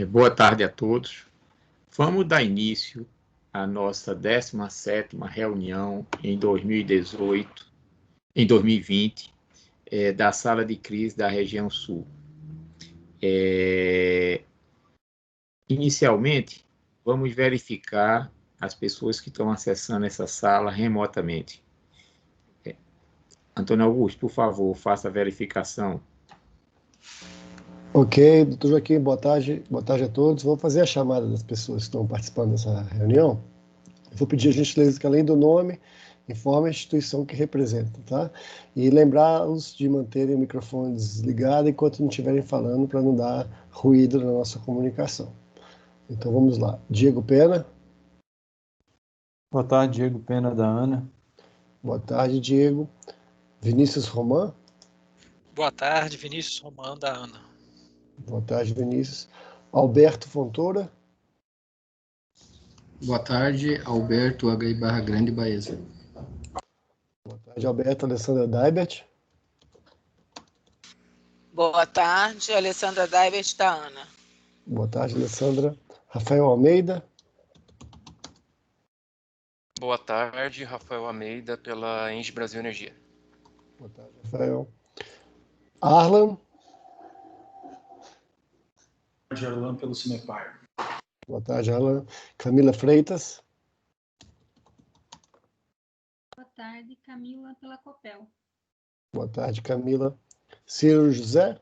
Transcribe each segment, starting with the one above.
Boa tarde a todos. Vamos dar início à nossa 17ª reunião em 2020, da Sala de Crise da Região Sul. Inicialmente, vamos verificar as pessoas que estão acessando essa sala remotamente. Antônio Augusto, por favor, faça a verificação. Ok, doutor Joaquim, boa tarde a todos. Vou fazer a chamada das pessoas que estão participando dessa reunião. Vou pedir a gentileza que, além do nome, informe a instituição que representa, tá? E lembrá-los de manterem o microfone desligado enquanto não estiverem falando, para não dar ruído na nossa comunicação. Então vamos lá. Diego Pena. Boa tarde, Diego Pena, da ANA. Boa tarde, Diego. Vinícius Roman. Boa tarde, Vinícius Roman, da ANA. Boa tarde, Vinícius. Alberto Fontoura. Boa tarde, Alberto HI Barra Grande, Baeza. Boa tarde, Alberto. Alessandra Daibert. Boa tarde, Alessandra Daibert, da ANA. Boa tarde, Alessandra. Rafael Almeida. Boa tarde, Rafael Almeida, pela Engie Brasil Energia. Boa tarde, Rafael. Arlan. Boa tarde, Arlan, pelo Cinepar. Boa tarde, Arlan. Camila Freitas. Boa tarde, Camila, pela Copel. Boa tarde, Camila. Ciro José.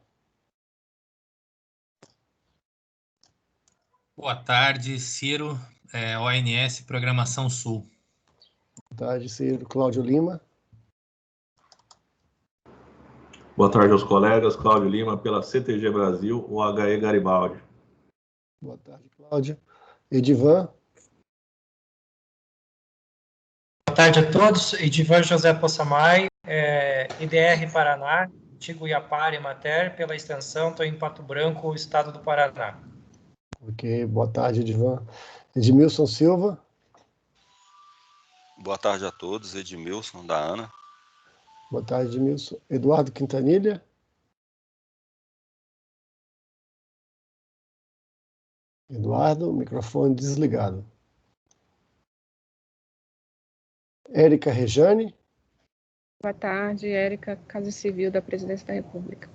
Boa tarde, Ciro, ONS Programação Sul. Boa tarde, Ciro. Cláudio Lima. Boa tarde aos colegas. Cláudio Lima, pela CTG Brasil, OHE Garibaldi. Boa tarde, Cláudio. Edivan. Boa tarde a todos. Edivan José Possamay, IDR Paraná, antigo Iapar e Mater, pela extensão, estou em Pato Branco, estado do Paraná. Ok, boa tarde, Edivan. Edmilson Silva. Boa tarde a todos, Edmilson, da ANA. Boa tarde, Edmilson. Eduardo Quintanilha. Eduardo, microfone desligado. Érica Rejane. Boa tarde, Érica, Casa Civil da Presidência da República.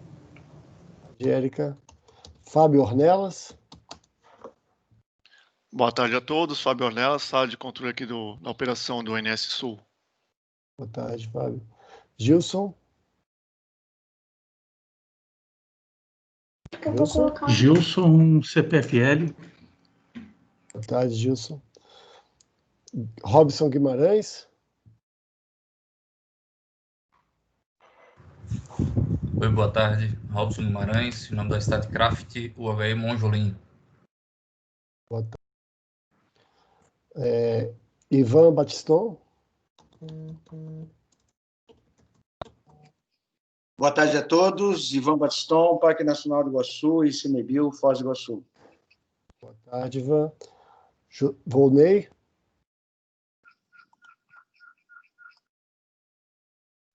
Érica. Fábio Ornelas. Boa tarde a todos, Fábio Ornelas, sala de controle aqui da operação do ONS Sul. Boa tarde, Fábio. Gilson. Gilson, CPFL. Boa tarde, Gilson. Robson Guimarães. Oi, boa tarde. Robson Guimarães, em nome da StatCraft, UHE Monjolim. Boa tarde. Ivan Batiston. Boa tarde a todos. Ivan Batiston, Parque Nacional do Iguaçu e Cinebil, Foz do Iguaçu. Boa tarde, Ivan. Volney.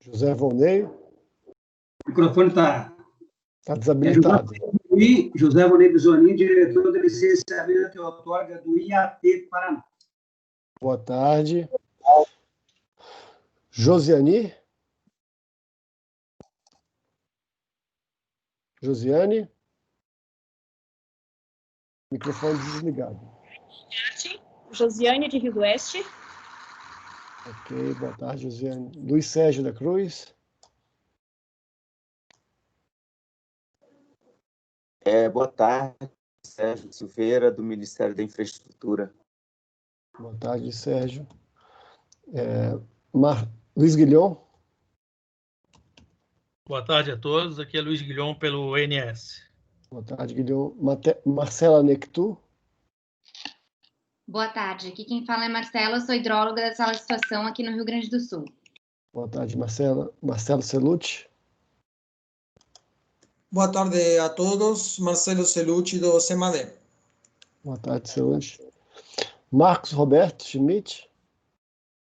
José Volney. O microfone está desabilitado. José Volney Bisonin, diretor de licenciamento e outorga do IAT Paraná. Boa tarde. Josiane. Josiane. Microfone desligado. Josiane, de Rio do Oeste. Ok, boa tarde, Josiane. Luiz Sérgio da Cruz. Boa tarde, Sérgio Silveira, do Ministério da Infraestrutura. Boa tarde, Sérgio. Luiz Guilhom. Boa tarde a todos, aqui é Luiz Guilhom pelo ONS. Boa tarde, Guilhom. Marcela Nectu. Boa tarde, aqui quem fala é Marcela, eu sou hidróloga da Sala de Situação aqui no Rio Grande do Sul. Boa tarde, Marcela. Marcelo Celucci. Boa tarde a todos, Marcelo Celucci do CEMADE. Boa tarde, Celucci. Marcos Roberto Schmidt.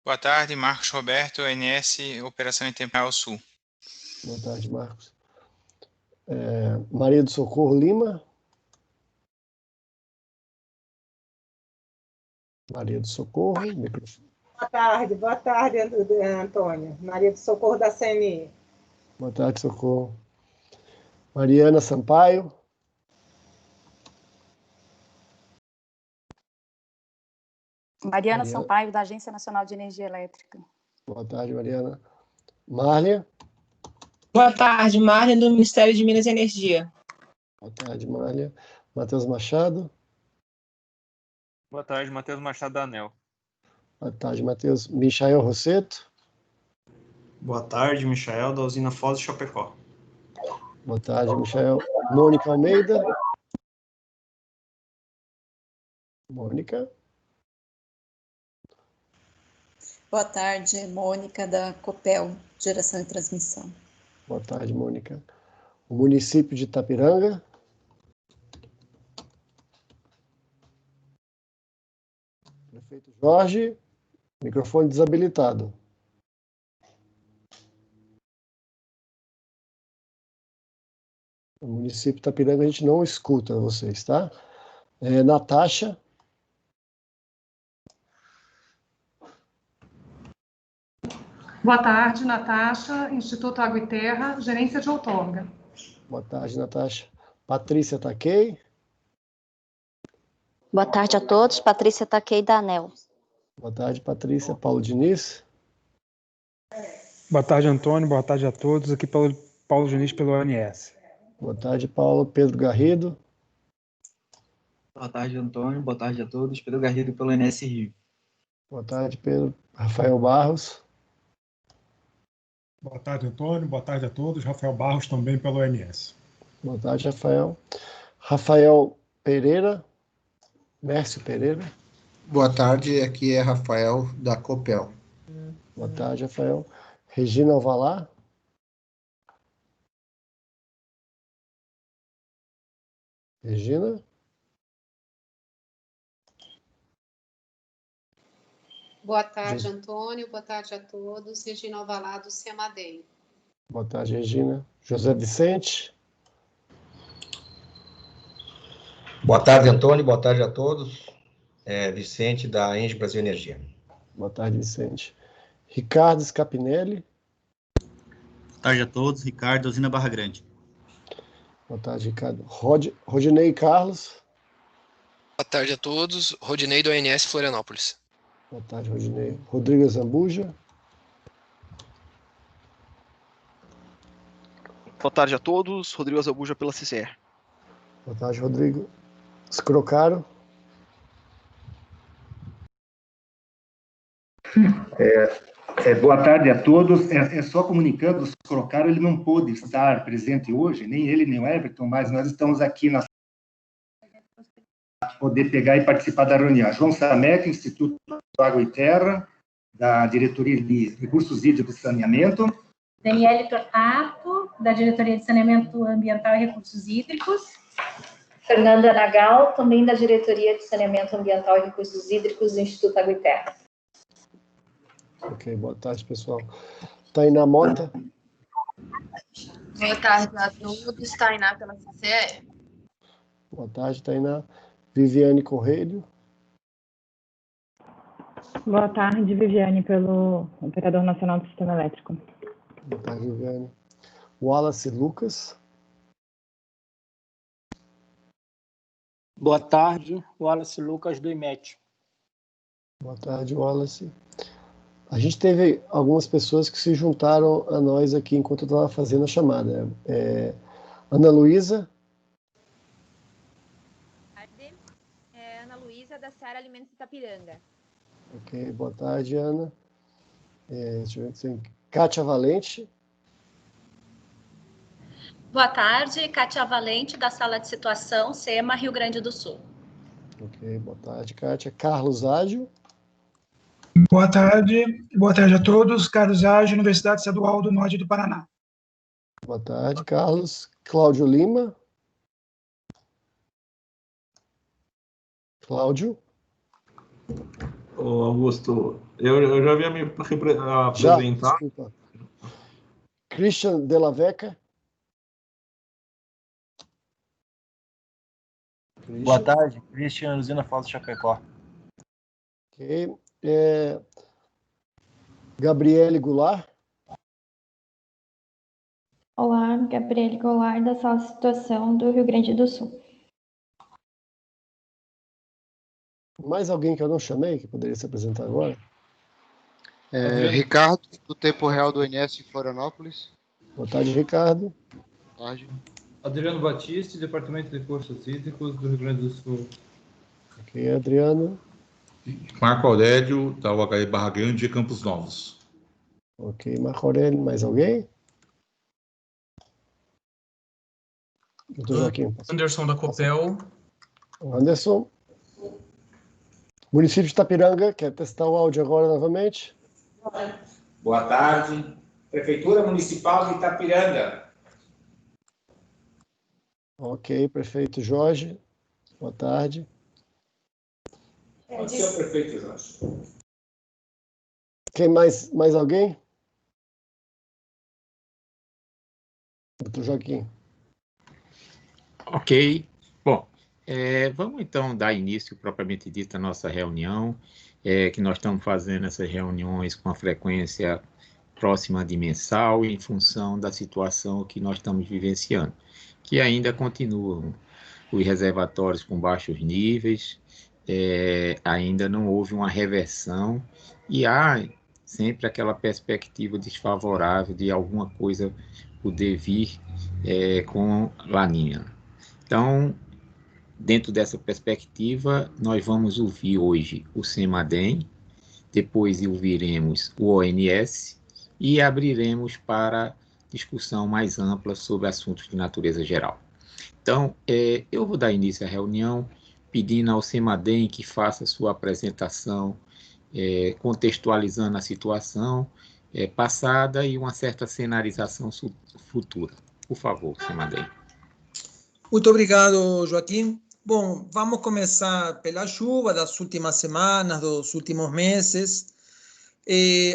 Boa tarde, Marcos Roberto, ONS, Operação em Temporal Sul. Boa tarde, Marcos. Maria do Socorro Lima. Maria do Socorro. Boa tarde, Antônio. Maria do Socorro da CNI. Boa tarde, Socorro. Mariana Sampaio. Mariana Sampaio, da Agência Nacional de Energia Elétrica. Boa tarde, Mariana. Márlia. Boa tarde, Márlia, do Ministério de Minas e Energia. Boa tarde, Márlia. Matheus Machado. Boa tarde, Matheus Machado da ANEL. Boa tarde, Matheus. Michael Rosseto. Boa tarde, Michael, da usina Foz de Chapecó. Boa tarde, Michael. Mônica Almeida. Mônica. Boa tarde, Mônica, da Copel, Geração e Transmissão. Boa tarde, Mônica. O município de Itapiranga. Prefeito Jorge, microfone desabilitado. No município de Itapiranga a gente não escuta vocês, tá? Natasha. Boa tarde, Natasha, Instituto Água e Terra, Gerência de Outorga. Boa tarde, Natasha. Patrícia Taquei. Boa tarde a todos, Patrícia Taquei, da ANEL. Boa tarde, Patrícia. Paulo Diniz. Boa tarde, Antônio. Boa tarde a todos. Aqui Paulo Diniz, pelo ONS. Boa tarde, Paulo. Pedro Garrido. Boa tarde, Antônio. Boa tarde a todos. Pedro Garrido, pelo ONS Rio. Boa tarde, Pedro. Rafael Barros. Boa tarde, Antônio. Boa tarde a todos. Rafael Barros, também pelo ONS. Boa tarde, Rafael. Rafael Pereira. Mércio Pereira. Boa tarde, aqui é Rafael, da Copel. Boa tarde, Rafael. Regina Alvalá. Regina. Boa tarde, Antônio. Boa tarde a todos. Regina Alvalá, do CEMADEI. Boa tarde, Regina. José Vicente. Boa tarde, Antônio. Boa tarde a todos. Vicente, da Engie Brasil Energia. Boa tarde, Vicente. Ricardo Scapinelli. Boa tarde a todos. Ricardo, usina Barra Grande. Boa tarde, Ricardo. Rodinei Carlos. Boa tarde a todos. Rodinei, do ONS Florianópolis. Boa tarde, Rodinei. Rodrigo Zambuja. Boa tarde a todos. Rodrigo Zambuja, pela CCR. Boa tarde, Rodrigo. Scrocaro. Boa tarde a todos. Só comunicando, o Scrocaro ele não pôde estar presente hoje, nem ele, nem o Everton, mas nós estamos aqui na poder pegar e participar da reunião. João Samek, Instituto Água e Terra, da Diretoria de Recursos Hídricos e Saneamento. Daniele Tortato, da Diretoria de Saneamento Ambiental e Recursos Hídricos. Fernanda Nagal, também da Diretoria de Saneamento Ambiental e Recursos Hídricos do Instituto Água e Terra. Ok, boa tarde, pessoal. Tainá Mota. Boa tarde a todos. Tainá, pela CCE. Boa tarde, Tainá. Viviane Correio. Boa tarde, Viviane, pelo Operador Nacional do Sistema Elétrico. Boa tarde, Viviane. Wallace Lucas. Boa tarde, Wallace Lucas, do IMET. Boa tarde, Wallace. A gente teve algumas pessoas que se juntaram a nós aqui enquanto eu estava fazendo a chamada. Ana Luísa. Ana Luísa, da Seara Alimentos Itapiranga. Ok, boa tarde, Ana. Deixa eu ver se tem Kátia Valente. Boa tarde, Kátia Valente, da Sala de Situação, SEMA, Rio Grande do Sul. Ok, boa tarde, Kátia. Carlos Ágil. Boa tarde a todos. Carlos Ágil, Universidade Estadual do Norte do Paraná. Boa tarde, Carlos. Cláudio Lima. Cláudio. Ô, Augusto, eu já havia me apresentar. Desculpa. Christian Della Vecca. Boa tarde, Christian, usina Foz de Chapecó. Ok. Gabriele Goulart. Olá, Gabriele Goulart, da Sala de Situação do Rio Grande do Sul. Mais alguém que eu não chamei, que poderia se apresentar agora? Ricardo, do Tempo Real do ONS em Florianópolis. Boa tarde, Ricardo. Boa tarde. Adriano Batista, Departamento de Recursos Hídricos do Rio Grande do Sul. Ok, Adriano. Marco Aurélio, da UHE Barra Grande de Campos Novos. Ok, Marco Aurélio, mais alguém? Doutor Joaquim. Anderson da Copel. Anderson. Município de Itapiranga, quer testar o áudio agora novamente? Boa tarde. Prefeitura Municipal de Itapiranga. Ok, prefeito Jorge. Boa tarde. Pode ser o prefeito Jorge. Quem mais alguém? Doutor Joaquim. Ok. Bom, vamos então dar início propriamente dito à nossa reunião, que nós estamos fazendo essas reuniões com a frequência próxima de mensal em função da situação que nós estamos vivenciando, que ainda continuam os reservatórios com baixos níveis, ainda não houve uma reversão e há sempre aquela perspectiva desfavorável de alguma coisa poder vir com Laninha. Então, dentro dessa perspectiva, nós vamos ouvir hoje o CEMADEM, depois ouviremos o ONS e abriremos para discussão mais ampla sobre assuntos de natureza geral. Então, eu vou dar início à reunião pedindo ao CEMADEM que faça sua apresentação, contextualizando a situação passada e uma certa cenarização futura. Por favor, CEMADEM. Muito obrigado, Joaquim. Bom, vamos começar pela chuva das últimas semanas, dos últimos meses.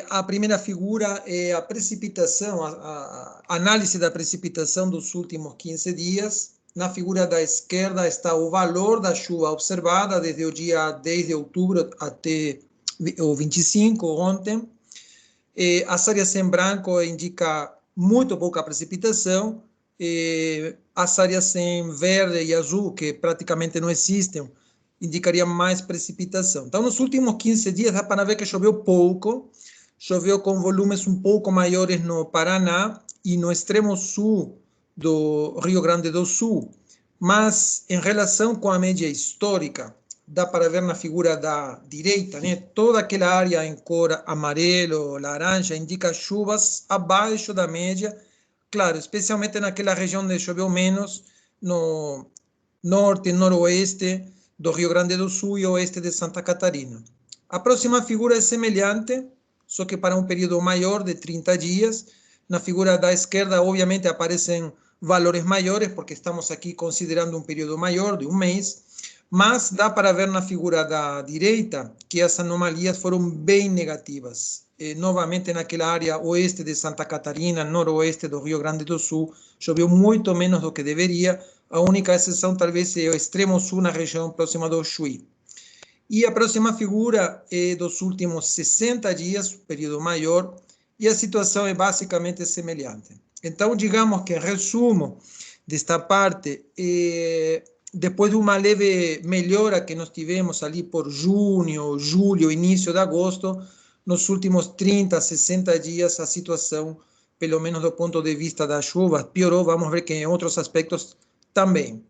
A primeira figura é a precipitação, a análise da precipitação dos últimos 15 dias. Na figura da esquerda está o valor da chuva observada desde o dia 10 de outubro até o 25, ontem. As áreas em branco indicam muito pouca precipitação. As áreas em verde e azul, que praticamente não existem, indicariam mais precipitação. Então, nos últimos 15 dias, dá para ver que choveu pouco, choveu com volumes um pouco maiores no Paraná e no extremo sul do Rio Grande do Sul, mas em relação com a média histórica, dá para ver na figura da direita, né? Toda aquela área em cor amarelo, laranja, indica chuvas abaixo da média. Claro, especialmente naquela região onde choveu menos, no norte e noroeste do Rio Grande do Sul e oeste de Santa Catarina. A próxima figura é semelhante, só que para um período maior de 30 dias. Na figura da esquerda, obviamente, aparecem valores maiores, porque estamos aqui considerando um período maior, de um mês, mas dá para ver na figura da direita que as anomalias foram bem negativas. Novamente naquela área oeste de Santa Catarina, noroeste do Rio Grande do Sul, choveu muito menos do que deveria. A única exceção talvez é o extremo sul, na região próxima do Chuí. E a próxima figura é dos últimos 60 dias, período maior, e a situação é basicamente semelhante. Então, digamos que, em resumo desta parte, depois de uma leve melhora que nós tivemos ali por junho, julho, início de agosto, nos últimos 30, 60 dias, a situação, pelo menos do ponto de vista das chuvas, piorou. Vamos ver que em outros aspectos também.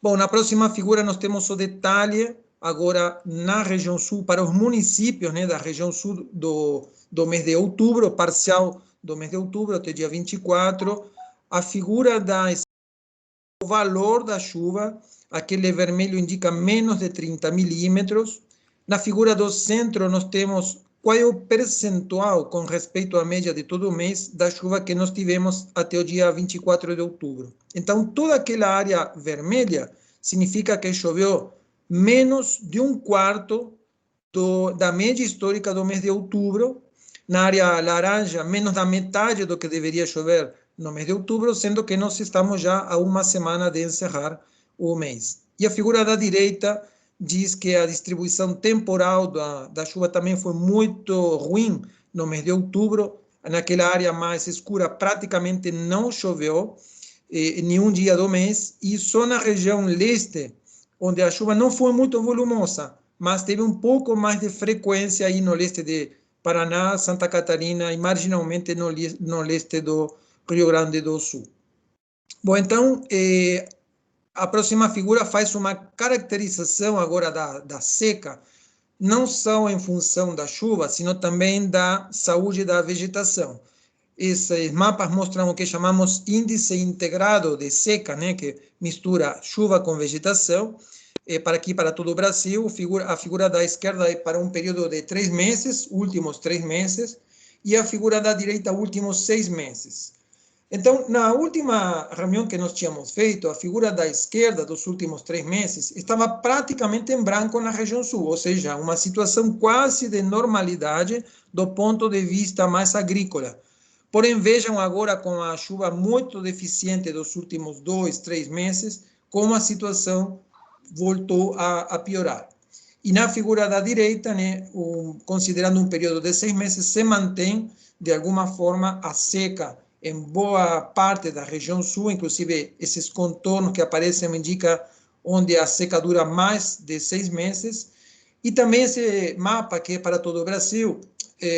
Bom, na próxima figura nós temos o detalhe, agora na região sul, para os municípios, né, da região sul do mês de outubro, parcial do mês de outubro até dia 24, a figura o valor da chuva, aquele vermelho indica menos de 30 milímetros. Na figura do centro nós temos qual é o percentual com respeito à média de todo o mês da chuva que nós tivemos até o dia 24 de outubro. Então, toda aquela área vermelha significa que choveu menos de um quarto da média histórica do mês de outubro. Na área laranja, menos da metade do que deveria chover no mês de outubro, sendo que nós estamos já a uma semana de encerrar o mês. E a figura da direita diz que a distribuição temporal da chuva também foi muito ruim no mês de outubro. Naquela área mais escura praticamente não choveu nenhum dia do mês, e só na região leste, onde a chuva não foi muito volumosa, mas teve um pouco mais de frequência aí no leste de Paraná, Santa Catarina e marginalmente no leste do Rio Grande do Sul. Bom, então, a próxima figura faz uma caracterização agora da seca, não só em função da chuva, sino também da saúde da vegetação. Esses mapas mostram o que chamamos índice integrado de seca, né, que mistura chuva com vegetação, para aqui, para todo o Brasil. A figura da esquerda é para um período de 3 meses, últimos 3 meses, e a figura da direita, últimos 6 meses. Então, na última reunião que nós tínhamos feito, a figura da esquerda dos últimos 3 meses estava praticamente em branco na região sul, ou seja, uma situação quase de normalidade do ponto de vista mais agrícola. Porém, vejam agora, com a chuva muito deficiente dos últimos 2, 3 meses, como a situação voltou a piorar. E na figura da direita, né, considerando um período de 6 meses, se mantém, de alguma forma, a seca em boa parte da região sul, inclusive esses contornos que aparecem indicam onde a seca dura mais de 6 meses. E também esse mapa, que é para todo o Brasil,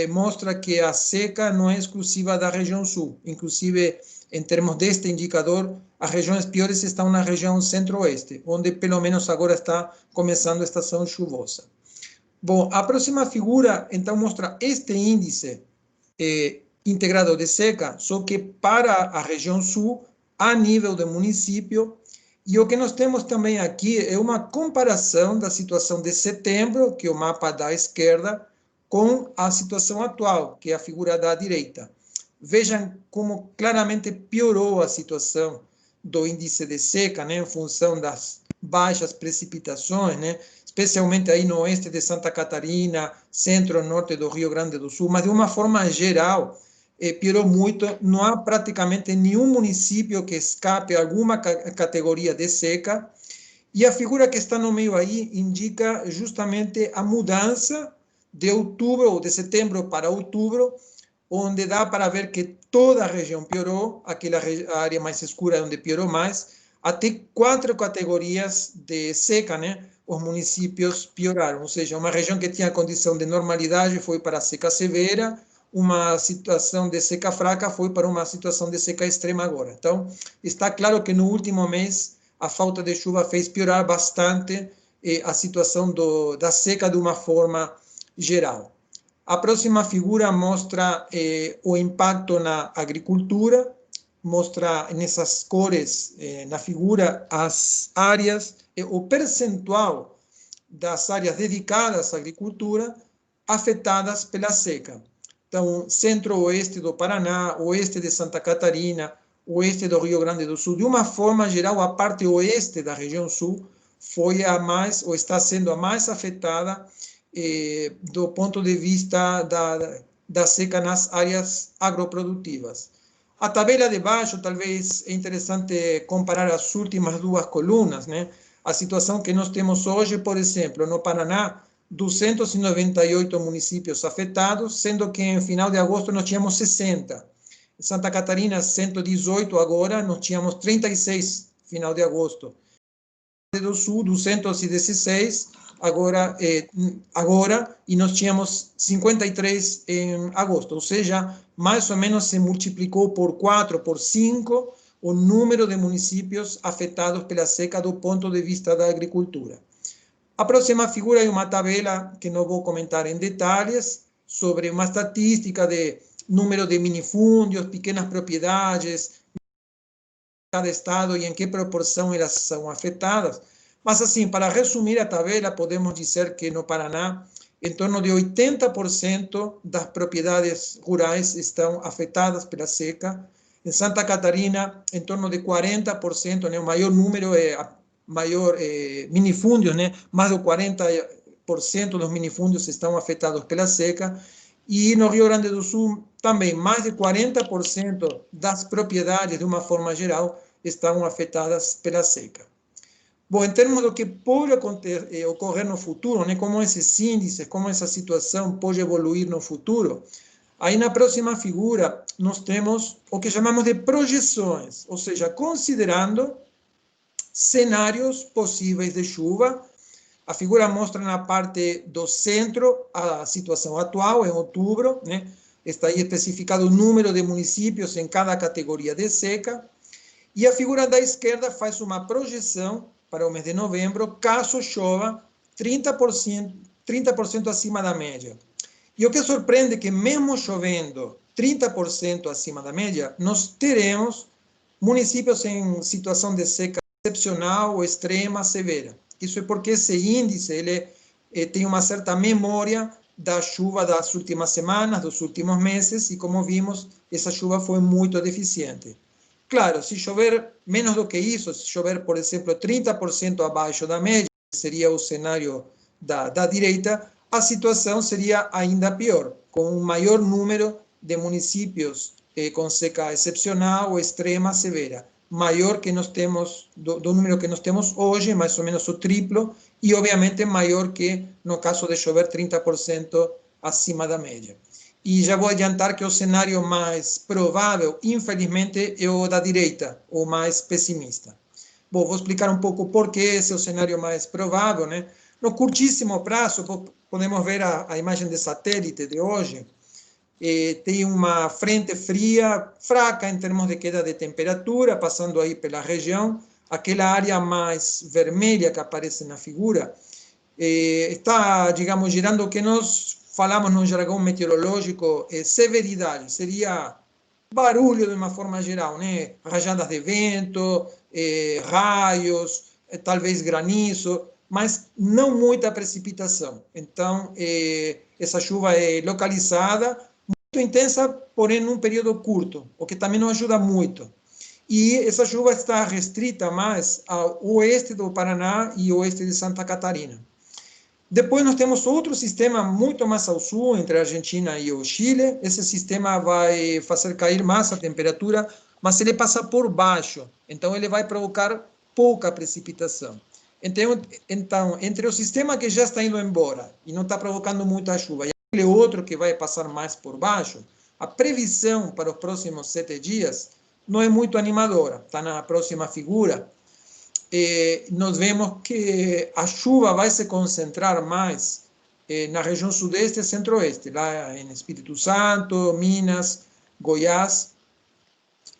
mostra que a seca não é exclusiva da região sul. Inclusive, em termos deste indicador, as regiões piores estão na região centro-oeste, onde pelo menos agora está começando a estação chuvosa. Bom, a próxima figura, então, mostra este índice integrado de seca, só que para a região sul, a nível de município. E o que nós temos também aqui é uma comparação da situação de setembro, que é o mapa da esquerda, com a situação atual, que é a figura da direita. Vejam como claramente piorou a situação do índice de seca, né, em função das baixas precipitações, né, especialmente aí no oeste de Santa Catarina, centro-norte do Rio Grande do Sul, mas de uma forma geral, piorou muito. Não há praticamente nenhum município que escape a alguma categoria de seca, e a figura que está no meio aí indica justamente a mudança de outubro, ou de setembro para outubro, onde dá para ver que toda a região piorou, aquela área mais escura onde piorou mais, até 4 categorias de seca, né? Os municípios pioraram, ou seja, uma região que tinha condição de normalidade foi para a seca severa, uma situação de seca fraca foi para uma situação de seca extrema agora. Então, está claro que no último mês a falta de chuva fez piorar bastante a situação da seca de uma forma geral. A próxima figura mostra o impacto na agricultura, mostra nessas cores na figura as áreas, o percentual das áreas dedicadas à agricultura afetadas pela seca. Então, centro-oeste do Paraná, oeste de Santa Catarina, oeste do Rio Grande do Sul, de uma forma geral, a parte oeste da região sul foi a mais, ou está sendo a mais afetada do ponto de vista da seca nas áreas agroprodutivas. A tabela de baixo, talvez é interessante comparar as últimas 2 colunas, né? A situação que nós temos hoje, por exemplo, no Paraná, 298 municípios afetados, sendo que em final de agosto nós tínhamos 60. Em Santa Catarina, 118 agora, nós tínhamos 36 final de agosto. No Rio Grande do Sul, 216 agora, e nós tínhamos 53 em agosto, ou seja, mais ou menos se multiplicou por 4, por 5, o número de municípios afetados pela seca do ponto de vista da agricultura. A próxima figura é uma tabela que não vou comentar em detalhes, sobre uma estatística de número de minifúndios, pequenas propriedades, cada estado e em que proporção elas são afetadas. Mas, assim, para resumir a tabela, podemos dizer que no Paraná, em torno de 80% das propriedades rurais estão afetadas pela seca. Em Santa Catarina, em torno de 40%, né, o maior número minifúndios, né, mais de 40% dos minifúndios estão afetados pela seca. E no Rio Grande do Sul, também, mais de 40% das propriedades, de uma forma geral, estão afetadas pela seca. Bom, em termos do que pode ocorrer no futuro, né, como esses índices, como essa situação pode evoluir no futuro, aí na próxima figura nós temos o que chamamos de projeções, ou seja, considerando cenários possíveis de chuva. A figura mostra na parte do centro a situação atual, em outubro, né? Está aí especificado o número de municípios em cada categoria de seca. E a figura da esquerda faz uma projeção para o mês de novembro, caso chova 30% acima da média. E o que surpreende é que, mesmo chovendo 30% acima da média, nós teremos municípios em situação de seca excepcional ou extrema, severa. Isso é porque esse índice ele tem uma certa memória da chuva das últimas semanas, dos últimos meses, e como vimos, essa chuva foi muito deficiente. Claro, se chover menos do que isso, se chover, por exemplo, 30% abaixo da média, que seria o cenário da direita, a situação seria ainda pior, com um maior número de municípios com seca excepcional ou extrema severa, maior que nós temos, do número que nós temos hoje, mais ou menos o triplo, e obviamente maior que no caso de chover 30% acima da média. E já vou adiantar que o cenário mais provável, infelizmente, é o da direita, o mais pessimista. Bom, vou explicar um pouco por que esse é o cenário mais provável, né? No curtíssimo prazo, podemos ver a imagem de satélite de hoje, tem uma frente fria, fraca em termos de queda de temperatura, passando aí pela região, aquela área mais vermelha que aparece na figura, está, digamos, girando o que nós falamos no jargão meteorológico, severidade, seria barulho de uma forma geral, né? Rajadas de vento, raios, talvez granizo, mas não muita precipitação. Então, essa chuva é localizada, muito intensa, porém num período curto, o que também não ajuda muito. E essa chuva está restrita mais ao oeste do Paraná e oeste de Santa Catarina. Depois nós temos outro sistema muito mais ao sul, entre a Argentina e o Chile. Esse sistema vai fazer cair mais a temperatura, mas ele passa por baixo, então ele vai provocar pouca precipitação. Então, entre o sistema que já está indo embora e não está provocando muita chuva e aquele outro que vai passar mais por baixo, a previsão para os próximos 7 dias não é muito animadora. Está na próxima figura. Nós vemos que a chuva vai se concentrar mais na região sudeste e centro-oeste, lá em Espírito Santo, Minas, Goiás,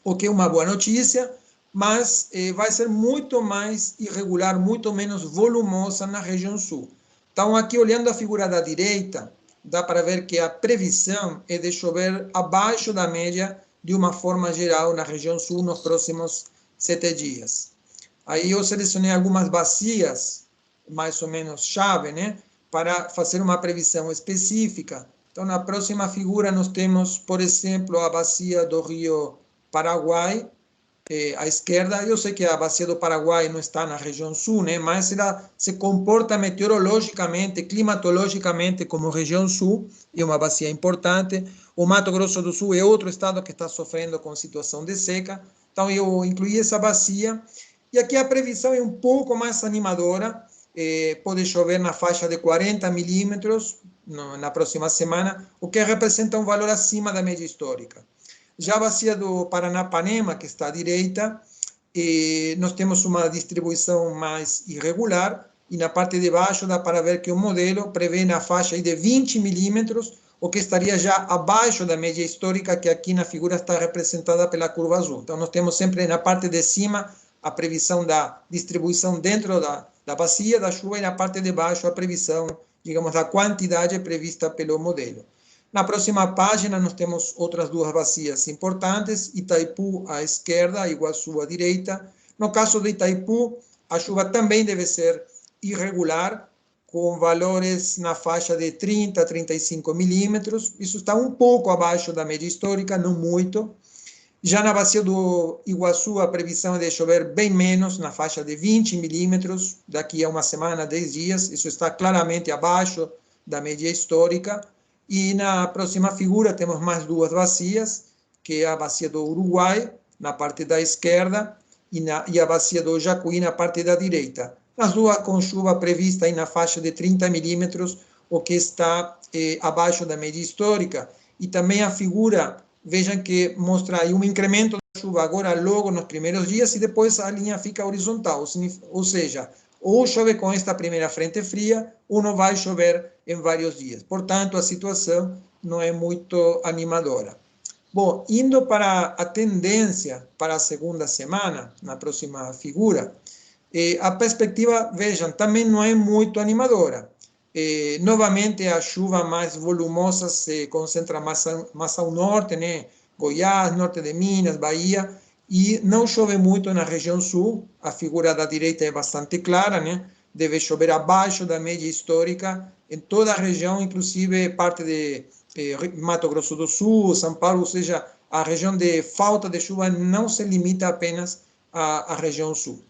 o que é uma boa notícia, mas vai ser muito mais irregular, muito menos volumosa na região sul. Então, aqui olhando a figura da direita, dá para ver que a previsão é de chover abaixo da média de uma forma geral na região sul nos próximos 7 dias. Aí eu selecionei algumas bacias, mais ou menos chave, né, para fazer uma previsão específica. Então, na próxima figura, nós temos, por exemplo, a bacia do Rio Paraguai, à esquerda. Eu sei que a bacia do Paraguai não está na região sul, né, mas ela se comporta meteorologicamente, climatologicamente como região sul, é uma bacia importante. O Mato Grosso do Sul é outro estado que está sofrendo com situação de seca, então eu incluí essa bacia. E aqui a previsão é um pouco mais animadora, pode chover na faixa de 40 milímetros na próxima semana, o que representa um valor acima da média histórica. Já a bacia do Paranapanema, que está à direita, nós temos uma distribuição mais irregular, e na parte de baixo dá para ver que o modelo prevê na faixa de 20 milímetros, o que estaria já abaixo da média histórica, que aqui na figura está representada pela curva azul. Então, nós temos sempre na parte de cima a previsão da distribuição dentro da bacia da chuva, e na parte de baixo a previsão, digamos, da quantidade prevista pelo modelo. Na próxima página, nós temos outras duas bacias importantes, Itaipu à esquerda, Iguaçu à direita. No caso de Itaipu, a chuva também deve ser irregular, com valores na faixa de 30 a 35 milímetros. Isso está um pouco abaixo da média histórica, não muito. Já na bacia do Iguaçu, a previsão é de chover bem menos, na faixa de 20 milímetros, daqui a uma semana, 10 dias. Isso está claramente abaixo da média histórica. E na próxima figura temos mais duas bacias, que é a bacia do Uruguai, na parte da esquerda, e a bacia do Jacuí na parte da direita. As duas com chuva prevista aí na faixa de 30 milímetros, o que está abaixo da média histórica. E também a figura, vejam que mostra aí um incremento da chuva agora logo nos primeiros dias e depois a linha fica horizontal, ou seja, ou chove com esta primeira frente fria, ou não vai chover em vários dias. Portanto, a situação não é muito animadora. Bom, indo para a tendência para a segunda semana, na próxima figura, a perspectiva, vejam, também não é muito animadora. Novamente, a chuva mais volumosa se concentra mais ao norte, né? Goiás, norte de Minas, Bahia, e não chove muito na região sul. A figura da direita é bastante clara, né? Deve chover abaixo da média histórica em toda a região, inclusive parte de Mato Grosso do Sul, São Paulo, ou seja, a região de falta de chuva não se limita apenas à região sul.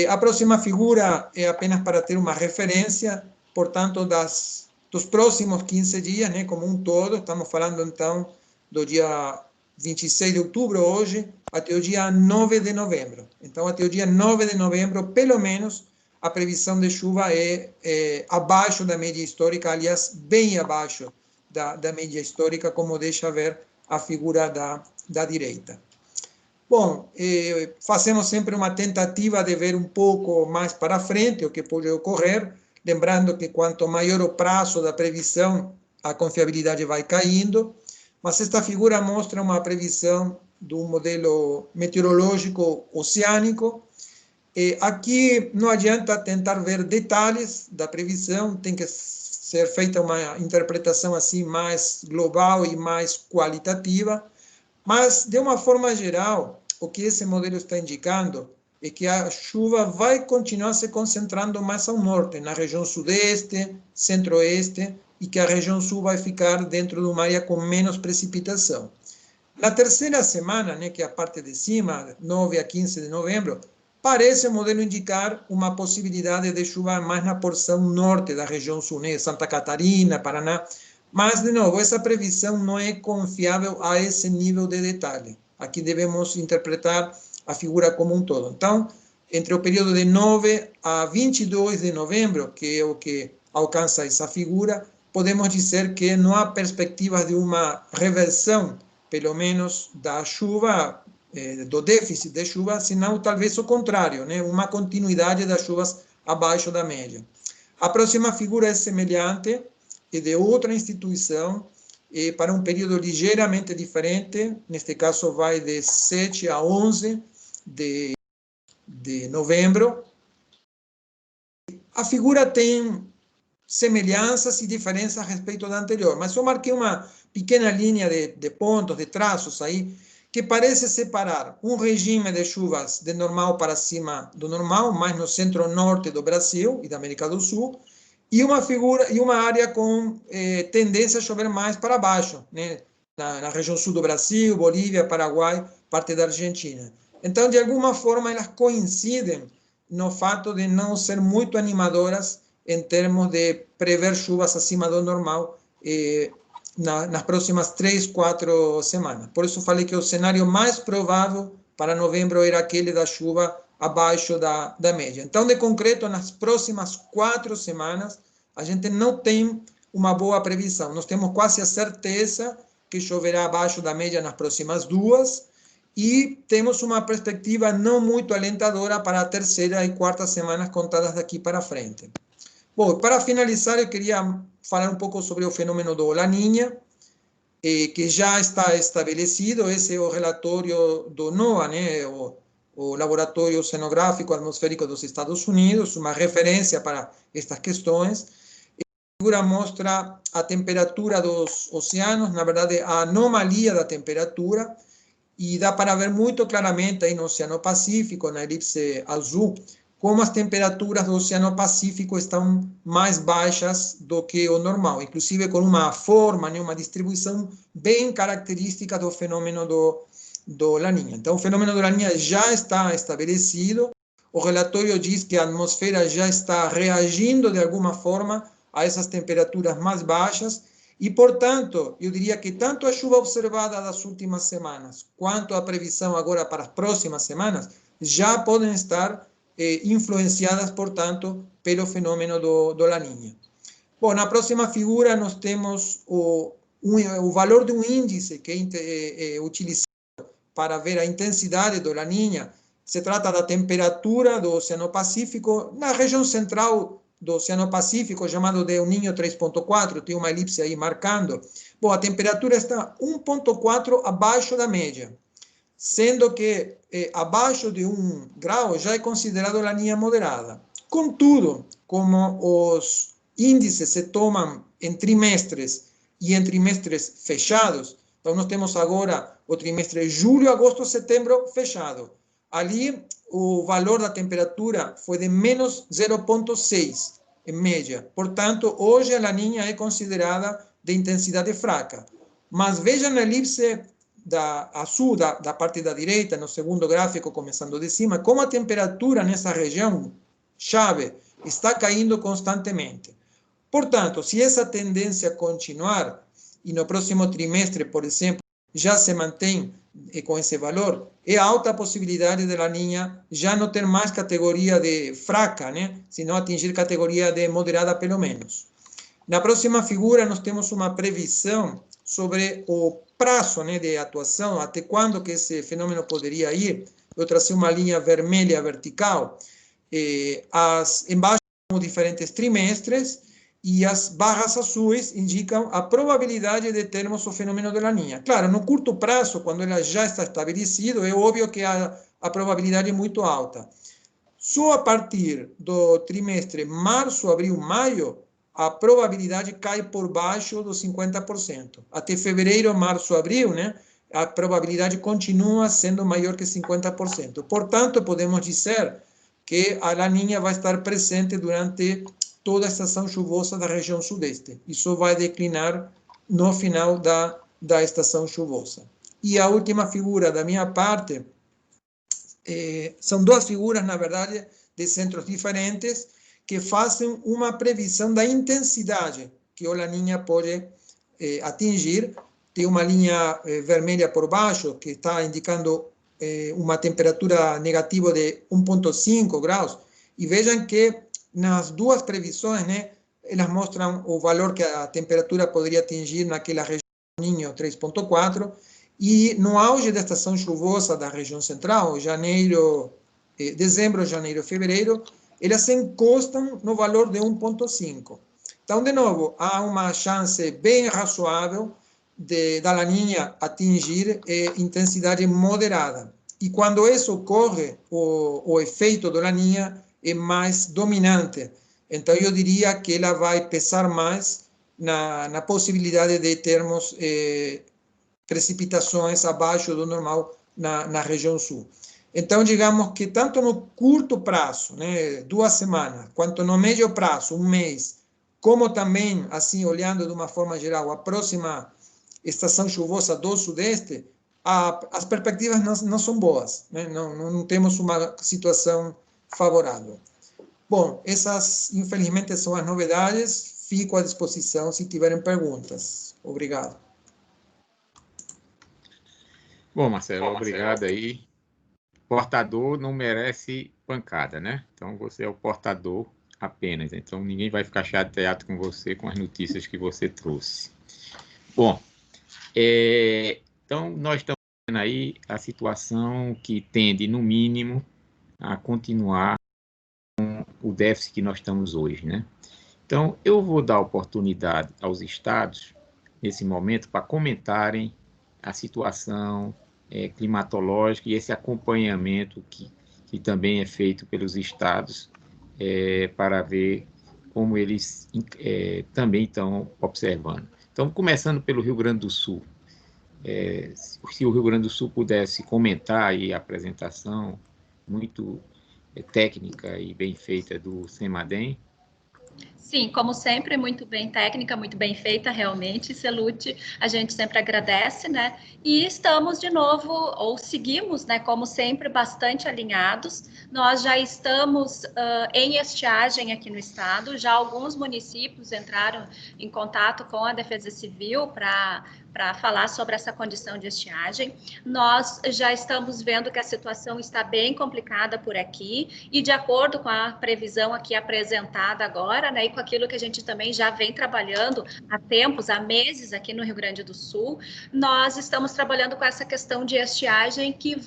A próxima figura é apenas para ter uma referência, portanto, dos próximos 15 dias, né, como um todo. Estamos falando, então, do dia 26 de outubro, hoje, até o dia 9 de novembro. Então, até o dia 9 de novembro, pelo menos, a previsão de chuva é abaixo da média histórica, aliás, bem abaixo da média histórica, como deixa ver a figura da direita. Bom, fazemos sempre uma tentativa de ver um pouco mais para frente o que pode ocorrer, lembrando que quanto maior o prazo da previsão, a confiabilidade vai caindo, mas esta figura mostra uma previsão do modelo meteorológico oceânico. Aqui não adianta tentar ver detalhes da previsão, tem que ser feita uma interpretação assim mais global e mais qualitativa, mas de uma forma geral, o que esse modelo está indicando é que a chuva vai continuar se concentrando mais ao norte, na região sudeste, centro-oeste, e que a região sul vai ficar dentro de uma área com menos precipitação. Na terceira semana, né, que é a parte de cima, 9 a 15 de novembro, parece o modelo indicar uma possibilidade de chuva mais na porção norte da região sul, né, Santa Catarina, Paraná, mas, de novo, essa previsão não é confiável a esse nível de detalhe. Aqui devemos interpretar a figura como um todo. Então, entre o período de 9 a 22 de novembro, que é o que alcança essa figura, podemos dizer que não há perspectivas de uma reversão, pelo menos, da chuva, do déficit de chuva, senão talvez o contrário, né? Uma continuidade das chuvas abaixo da média. A próxima figura é semelhante, é de outra instituição, para um período ligeiramente diferente, neste caso vai de 7 a 11 de novembro. A figura tem semelhanças e diferenças a respeito da anterior, mas eu marquei uma pequena linha de pontos, de traços aí, que parece separar um regime de chuvas de normal para cima do normal, mais no centro-norte do Brasil e da América do Sul, e uma figura e uma área com tendência a chover mais para baixo, né? Na região sul do Brasil, Bolívia, Paraguai, parte da Argentina. Então, de alguma forma, elas coincidem no fato de não ser muito animadoras em termos de prever chuvas acima do normal nas próximas 3, 4 semanas. Por isso falei que o cenário mais provável para novembro era aquele da chuva abaixo da média. Então, de concreto, nas próximas 4 semanas, a gente não tem uma boa previsão. Nós temos quase a certeza que choverá abaixo da média nas próximas 2, e temos uma perspectiva não muito alentadora para a terceira e quarta semanas contadas daqui para frente. Bom, para finalizar, eu queria falar um pouco sobre o fenômeno do La Niña, que já está estabelecido. Esse é o relatório do NOAA, né, o Laboratório Oceanográfico Atmosférico dos Estados Unidos, uma referência para estas questões. A figura mostra a temperatura dos oceanos, na verdade, a anomalia da temperatura, e dá para ver muito claramente aí no Oceano Pacífico, na elipse azul, como as temperaturas do Oceano Pacífico estão mais baixas do que o normal, inclusive com uma forma, né, uma distribuição bem característica do fenômeno do La Niña. Então, o fenômeno do La Niña já está estabelecido. O relatório diz que a atmosfera já está reagindo de alguma forma a essas temperaturas mais baixas e, portanto, eu diria que tanto a chuva observada das últimas semanas quanto a previsão agora para as próximas semanas já podem estar influenciadas, portanto, pelo fenômeno do La Niña. Bom, na próxima figura nós temos o valor de um índice que é utilizado para ver a intensidade do La Niña. Se trata da temperatura do Oceano Pacífico, na região central do Oceano Pacífico, chamado de El Niño 3.4, tem uma elipse aí marcando. Bom, a temperatura está 1.4 abaixo da média, sendo que abaixo de 1 grau já é considerado La Niña moderada. Contudo, como os índices se tomam em trimestres e em trimestres fechados, então nós temos agora o trimestre julho, agosto, setembro fechado. Ali, o valor da temperatura foi de menos 0,6, em média. Portanto, hoje a La Niña é considerada de intensidade fraca. Mas veja na elipse azul da parte da direita, no segundo gráfico, começando de cima, como a temperatura nessa região chave está caindo constantemente. Portanto, se essa tendência continuar, e no próximo trimestre, por exemplo, já se mantém com esse valor, é alta a possibilidade de La Niña já não ter mais categoria de fraca, né? Senão atingir categoria de moderada pelo menos. Na próxima figura, nós temos uma previsão sobre o prazo, né, de atuação, até quando que esse fenômeno poderia ir. Eu tracei uma linha vermelha vertical, embaixo temos diferentes trimestres, e as barras azuis indicam a probabilidade de termos o fenômeno de La Niña. Claro, no curto prazo, quando ela já está estabelecido, é óbvio que a probabilidade é muito alta. Só a partir do trimestre março, abril, maio, a probabilidade cai por baixo dos 50%. Até fevereiro, março, abril, né, a probabilidade continua sendo maior que 50%. Portanto, podemos dizer que a La Niña vai estar presente durante toda a estação chuvosa da região sudeste. Isso vai declinar no final da estação chuvosa. E a última figura da minha parte, são duas figuras, na verdade, de centros diferentes, que fazem uma previsão da intensidade que o La Niña pode atingir. Tem uma linha vermelha por baixo, que está indicando uma temperatura negativa de 1,5 graus, e vejam que nas duas previsões, né, elas mostram o valor que a temperatura poderia atingir naquela região Niño 3.4, e no auge da estação chuvosa da região central, dezembro, janeiro, fevereiro, elas se encostam no valor de 1,5. Então, de novo, há uma chance bem razoável da La Niña atingir intensidade moderada. E quando isso ocorre, o efeito da La Niña é mais dominante. Então, eu diria que ela vai pesar mais na possibilidade de termos precipitações abaixo do normal na região sul. Então, digamos que tanto no curto prazo, né, 2 semanas, quanto no médio prazo, 1 mês, como também, assim, olhando de uma forma geral, a próxima estação chuvosa do sudeste, as perspectivas não são boas, né? Não temos uma situação favorável. Bom, essas, infelizmente, são as novidades. Fico à disposição se tiverem perguntas. Obrigado. Bom, Marcelo, obrigado aí. Portador não merece pancada, né? Então, você é o portador apenas. Então, ninguém vai ficar chateado com você com as notícias que você trouxe. Bom, então, nós estamos vendo aí a situação que tende, no mínimo, a continuar com o déficit que nós estamos hoje, né? Então, eu vou dar oportunidade aos estados, nesse momento, para comentarem a situação climatológica e esse acompanhamento que também é feito pelos estados para ver como eles também estão observando. Então, começando pelo Rio Grande do Sul. Se o Rio Grande do Sul pudesse comentar aí a apresentação muito técnica e bem feita do CEMADEM. Sim, como sempre, muito bem técnica, muito bem feita, realmente, Celute, a gente sempre agradece, né? E estamos de novo, ou seguimos, né, como sempre, bastante alinhados. Nós já estamos em estiagem aqui no estado, já alguns municípios entraram em contato com a Defesa Civil para falar sobre essa condição de estiagem. Nós já estamos vendo que a situação está bem complicada por aqui e de acordo com a previsão aqui apresentada agora, né, e com aquilo que a gente também já vem trabalhando há tempos, há meses aqui no Rio Grande do Sul, nós estamos trabalhando com essa questão de estiagem que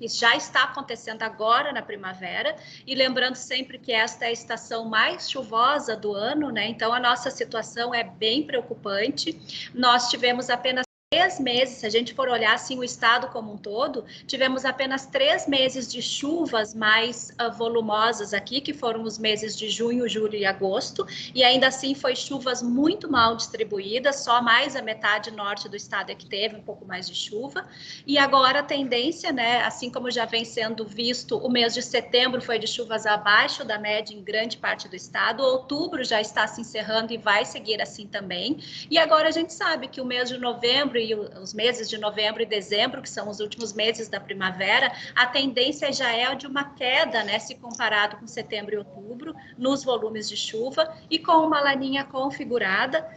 já está acontecendo agora na primavera, e lembrando sempre que esta é a estação mais chuvosa do ano, né, então a nossa situação é bem preocupante. Nós tivemos apenas 3 meses, se a gente for olhar assim o estado como um todo, tivemos apenas 3 meses de chuvas mais volumosas aqui, que foram os meses de junho, julho e agosto, e ainda assim foi chuvas muito mal distribuídas, só mais a metade norte do estado é que teve um pouco mais de chuva, e agora a tendência, né, assim como já vem sendo visto, o mês de setembro foi de chuvas abaixo da média em grande parte do estado, outubro já está se encerrando e vai seguir assim também, e agora a gente sabe que o mês de novembro e os meses de novembro e dezembro, que são os últimos meses da primavera, a tendência já é de uma queda, né, se comparado com setembro e outubro, nos volumes de chuva, e com uma laninha configurada,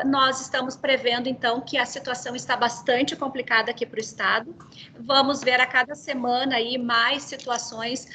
nós estamos prevendo, então, que a situação está bastante complicada aqui para o estado. Vamos ver a cada semana aí mais situações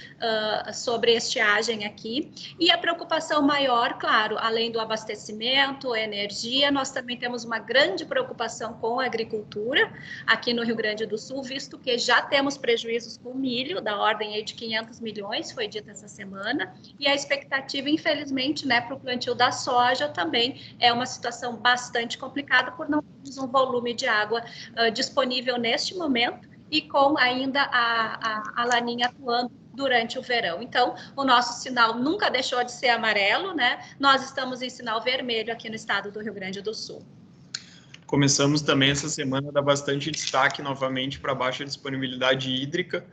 sobre estiagem aqui. E a preocupação maior, claro, além do abastecimento, energia, nós também temos uma grande preocupação com a agricultura aqui no Rio Grande do Sul, visto que já temos prejuízos com milho, da ordem aí de 500 milhões, foi dito essa semana, e a expectativa, infelizmente, né, para o plantio da soja também é uma situação bastante complicada por não termos um volume de água disponível neste momento e com ainda a laninha atuando durante o verão. Então, o nosso sinal nunca deixou de ser amarelo, né? Nós estamos em sinal vermelho aqui no estado do Rio Grande do Sul. Começamos também essa semana a dar bastante destaque novamente para a baixa disponibilidade hídrica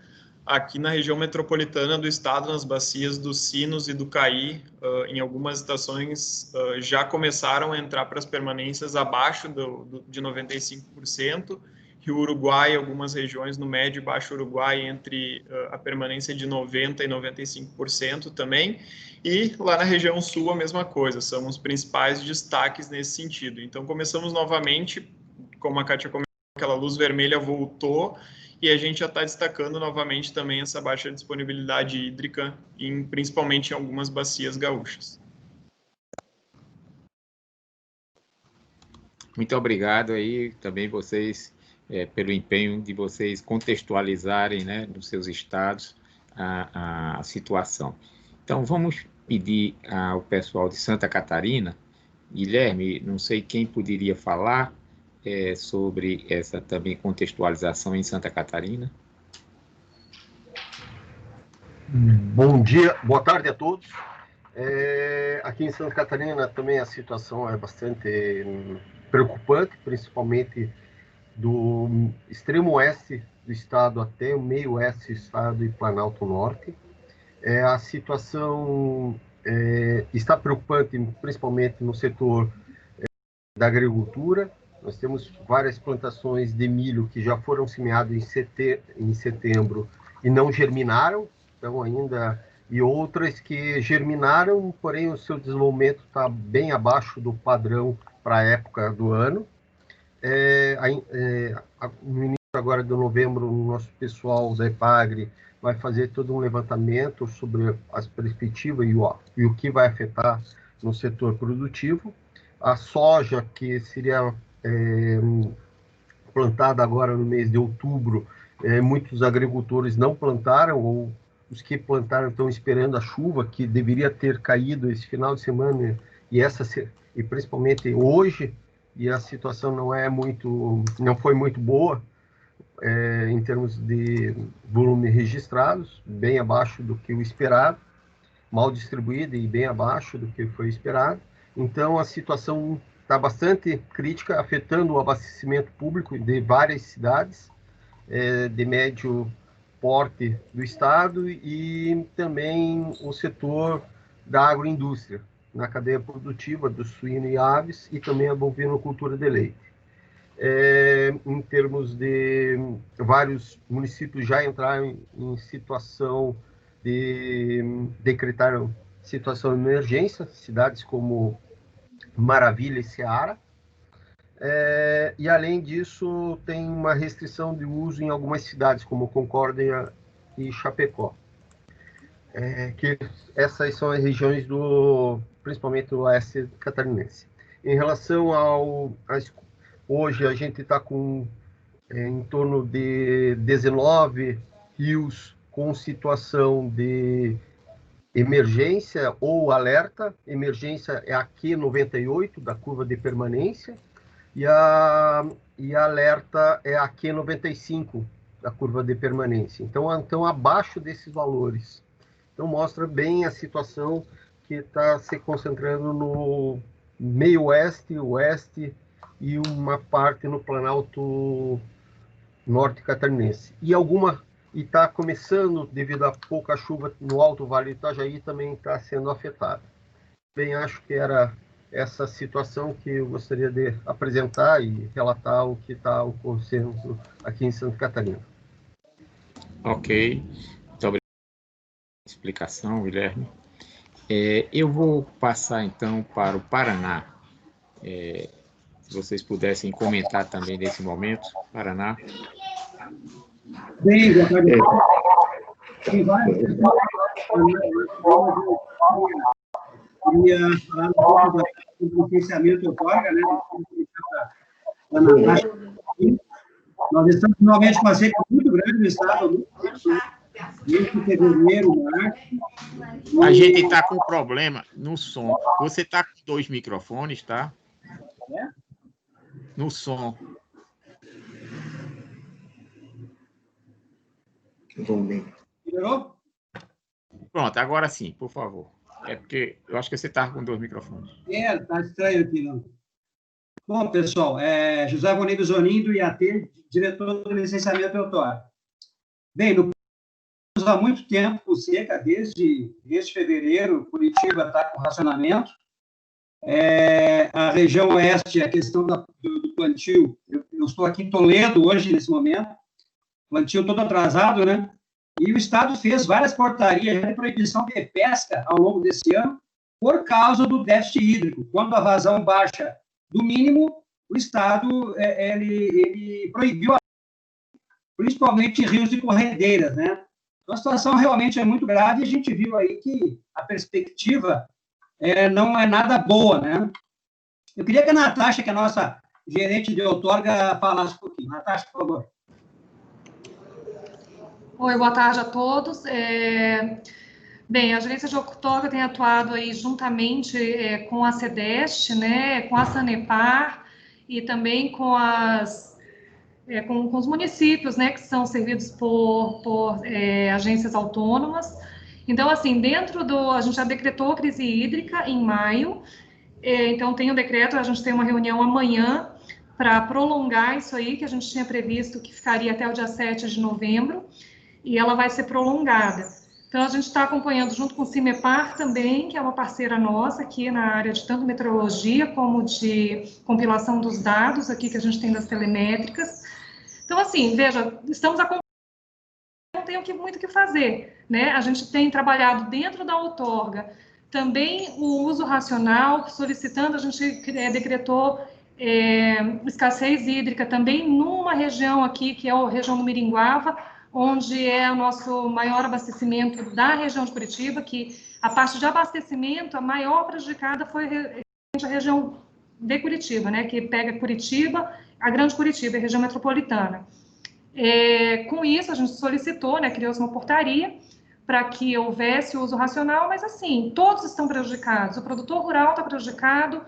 aqui na região metropolitana do estado, nas bacias do Sinos e do Caí, em algumas estações já começaram a entrar para as permanências abaixo de 95%, Rio Uruguai, algumas regiões no médio e baixo Uruguai, entre a permanência de 90% e 95% também, e lá na região sul a mesma coisa, são os principais destaques nesse sentido. Então começamos novamente, como a Kátia comentou, aquela luz vermelha voltou, e a gente já está destacando novamente também essa baixa disponibilidade hídrica, principalmente em algumas bacias gaúchas. Muito obrigado aí também vocês, pelo empenho de vocês contextualizarem, né, nos seus estados a situação. Então, vamos pedir ao pessoal de Santa Catarina, Guilherme, não sei quem poderia falar, sobre essa também contextualização em Santa Catarina. Bom dia, boa tarde a todos. Aqui em Santa Catarina também a situação é bastante preocupante, principalmente do extremo oeste do estado até o meio oeste do estado e Planalto Norte. A situação está preocupante, principalmente no setor da agricultura. Nós temos várias plantações de milho que já foram semeadas em setembro e não germinaram, então ainda, e outras que germinaram, porém o seu desenvolvimento está bem abaixo do padrão para a época do ano. No início agora de novembro, o nosso pessoal da EPAGRE vai fazer todo um levantamento sobre as perspectivas e o que vai afetar no setor produtivo. A soja, que seria plantada agora no mês de outubro, muitos agricultores não plantaram, ou os que plantaram estão esperando a chuva, que deveria ter caído esse final de semana, e principalmente hoje, e a situação não foi muito boa, em termos de volume registrados, bem abaixo do que o esperado, mal distribuída e bem abaixo do que foi esperado. Então, a situação está bastante crítica, afetando o abastecimento público de várias cidades de médio porte do estado e também o setor da agroindústria. na cadeia produtiva do suíno e aves e também a bovinocultura de leite. Em termos de vários municípios já entraram em situação decretaram situação de emergência, cidades como Maravilha e Ceará. E, além disso, tem uma restrição de uso em algumas cidades, como Concórdia e Chapecó. Que essas são as regiões principalmente do oeste catarinense. Em relação hoje a gente está com em torno de 19 rios com situação de emergência ou alerta. Emergência é a Q98 da curva de permanência e a alerta é a Q95 da curva de permanência. Então abaixo desses valores. Então mostra bem a situação que está se concentrando no meio oeste, oeste e uma parte no Planalto Norte catarinense. E está começando, devido a pouca chuva no Alto Vale do Itajaí, também está sendo afetada. Bem, acho que era essa situação que eu gostaria de apresentar e relatar o que está acontecendo aqui em Santa Catarina. Ok, muito obrigado pela explicação, Guilherme. Eu vou passar, então, para o Paraná. Se vocês pudessem comentar também nesse momento, Paraná. Bem, boa tarde. Tem várias questões. Queria falar um pouco do licenciamento outorga, né? Nós estamos finalmente com uma seca muito grande no estado, desde fevereiro, março. A gente está com problema no som. Você está com 2 microfones, tá? No som. Melhorou? Pronto, agora sim, por favor. É porque eu acho que você está com 2 microfones. Está estranho aqui, não. Bom, pessoal, José Bonito Zonin, do IAT, diretor do licenciamento outorga. Bem, há muito tempo com seca, desde fevereiro, Curitiba está com racionamento. A região oeste, a questão do plantio, eu estou aqui em Toledo hoje, nesse momento, plantio todo atrasado, né? E o Estado fez várias portarias de proibição de pesca ao longo desse ano por causa do déficit hídrico. Quando a vazão baixa do mínimo, o Estado ele proibiu, principalmente rios e corredeiras, né? Então, a situação realmente é muito grave e a gente viu aí que a perspectiva não é nada boa, né? Eu queria que a Natasha, que é a nossa gerente de outorga, falasse um pouquinho. Natasha, por favor. Oi, boa tarde a todos. Bem, a gerência de outorga tem atuado aí juntamente com a CEDEST, né, com a Sanepar e também com os municípios, né, que são servidos por agências autônomas. Então, assim, a gente já decretou crise hídrica em maio, então tem um decreto, a gente tem uma reunião amanhã para prolongar isso aí, que a gente tinha previsto que ficaria até o dia 7 de novembro, e ela vai ser prolongada. Então, a gente está acompanhando junto com o CIMEPAR também, que é uma parceira nossa aqui na área de tanto meteorologia como de compilação dos dados aqui que a gente tem das telemétricas. Então, assim, veja, estamos acompanhando, não tem muito o que fazer, né? A gente tem trabalhado dentro da outorga também o uso racional, solicitando, a gente decretou escassez hídrica também numa região aqui, que é a região do Miringuava, onde é o nosso maior abastecimento da região de Curitiba, que a parte de abastecimento, a maior prejudicada foi a região de Curitiba, né, que pega Curitiba, a Grande Curitiba, a região metropolitana. Com isso, a gente solicitou, né, criou-se uma portaria para que houvesse uso racional, mas assim, todos estão prejudicados, o produtor rural está prejudicado,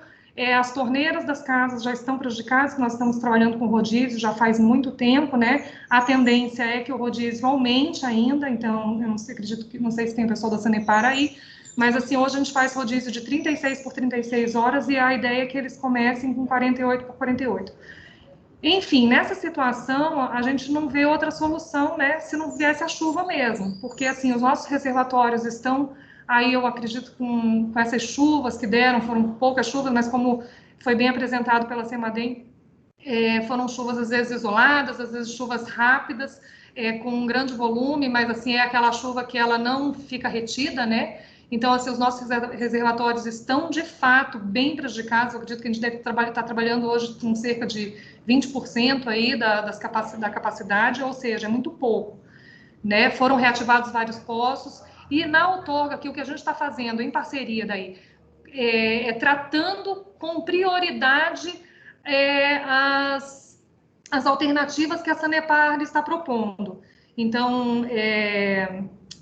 as torneiras das casas já estão prejudicadas, nós estamos trabalhando com rodízio já faz muito tempo, né? A tendência é que o rodízio aumente ainda, então, eu não sei se tem pessoal da Sanepar aí, mas assim, hoje a gente faz rodízio de 36 por 36 horas e a ideia é que eles comecem com 48 por 48. Enfim, nessa situação, a gente não vê outra solução, né? Se não viesse a chuva mesmo, porque assim, os nossos reservatórios estão Aí eu acredito com essas chuvas que deram, foram poucas chuvas, mas como foi bem apresentado pela CEMADEM, foram chuvas às vezes isoladas, às vezes chuvas rápidas, com um grande volume, mas assim, é aquela chuva que ela não fica retida, né? Então, assim, os nossos reservatórios estão, de fato, bem prejudicados. Eu acredito que a gente deve estar trabalhando hoje com cerca de 20% aí da capacidade, ou seja, é muito pouco, né? Foram reativados vários poços, e na outorga, aqui, o que a gente está fazendo, em parceria daí, tratando com prioridade as alternativas que a Sanepar está propondo. Então,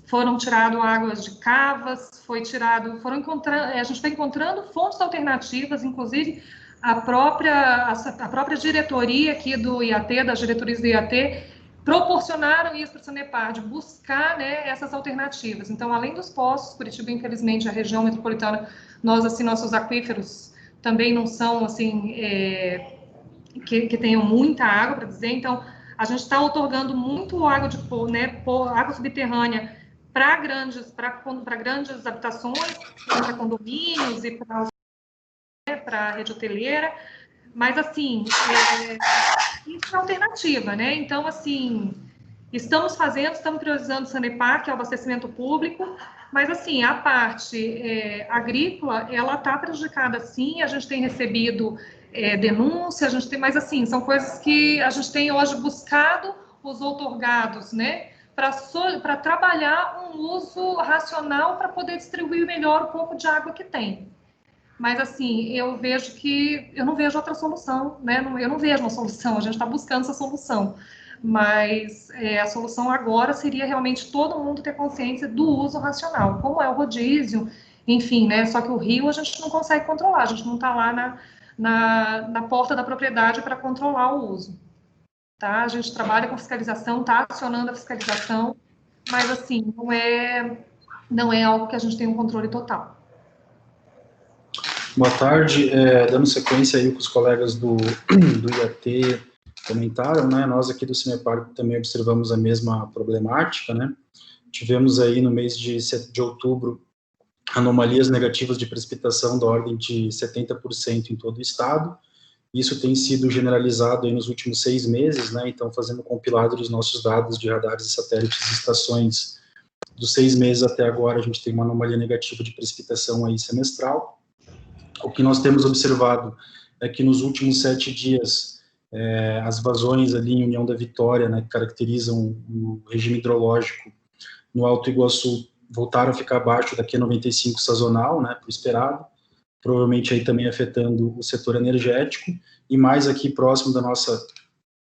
foram tiradas águas de cavas, a gente foi encontrando fontes alternativas, inclusive a própria diretoria aqui do IAT, das diretorias do IAT, proporcionaram isso para a Sanepar, de buscar, né, essas alternativas. Então, além dos poços, Curitiba, infelizmente, a região metropolitana, nossos aquíferos também não são, assim, que tenham muita água, para dizer. Então, a gente está outorgando muito água água subterrânea para grandes habitações, para condomínios e para a rede hoteleira, mas, assim, isso é alternativa, né? Então, assim, estamos priorizando o Sanepar, que é o abastecimento público, mas, assim, a parte agrícola, ela está prejudicada, sim. A gente tem recebido denúncia, mas, assim, são coisas que a gente tem hoje buscado os outorgados, né, para trabalhar um uso racional para poder distribuir melhor o pouco de água que tem. Mas, assim, eu não vejo outra solução, né? Eu não vejo uma solução, a gente está buscando essa solução. Mas a solução agora seria realmente todo mundo ter consciência do uso racional, como é o rodízio, enfim, né? Só que o rio a gente não consegue controlar, a gente não está lá na porta da propriedade para controlar o uso. Tá? A gente trabalha com fiscalização, está acionando a fiscalização, mas, assim, não é algo que a gente tem um controle total. Boa tarde, dando sequência aí que os colegas do IAT comentaram, né, nós aqui do Sanepar também observamos a mesma problemática, né, tivemos aí no mês de outubro anomalias negativas de precipitação da ordem de 70% em todo o estado. Isso tem sido generalizado aí nos últimos 6 meses, né, então fazendo um compilado dos nossos dados de radares e satélites e estações dos 6 meses até agora, a gente tem uma anomalia negativa de precipitação aí semestral. O que nós temos observado é que nos últimos 7 dias, as vazões ali em União da Vitória, né, que caracterizam o regime hidrológico no Alto Iguaçu, voltaram a ficar abaixo da Q95 sazonal, né, pro esperado, provavelmente aí também afetando o setor energético, e mais aqui próximo da nossa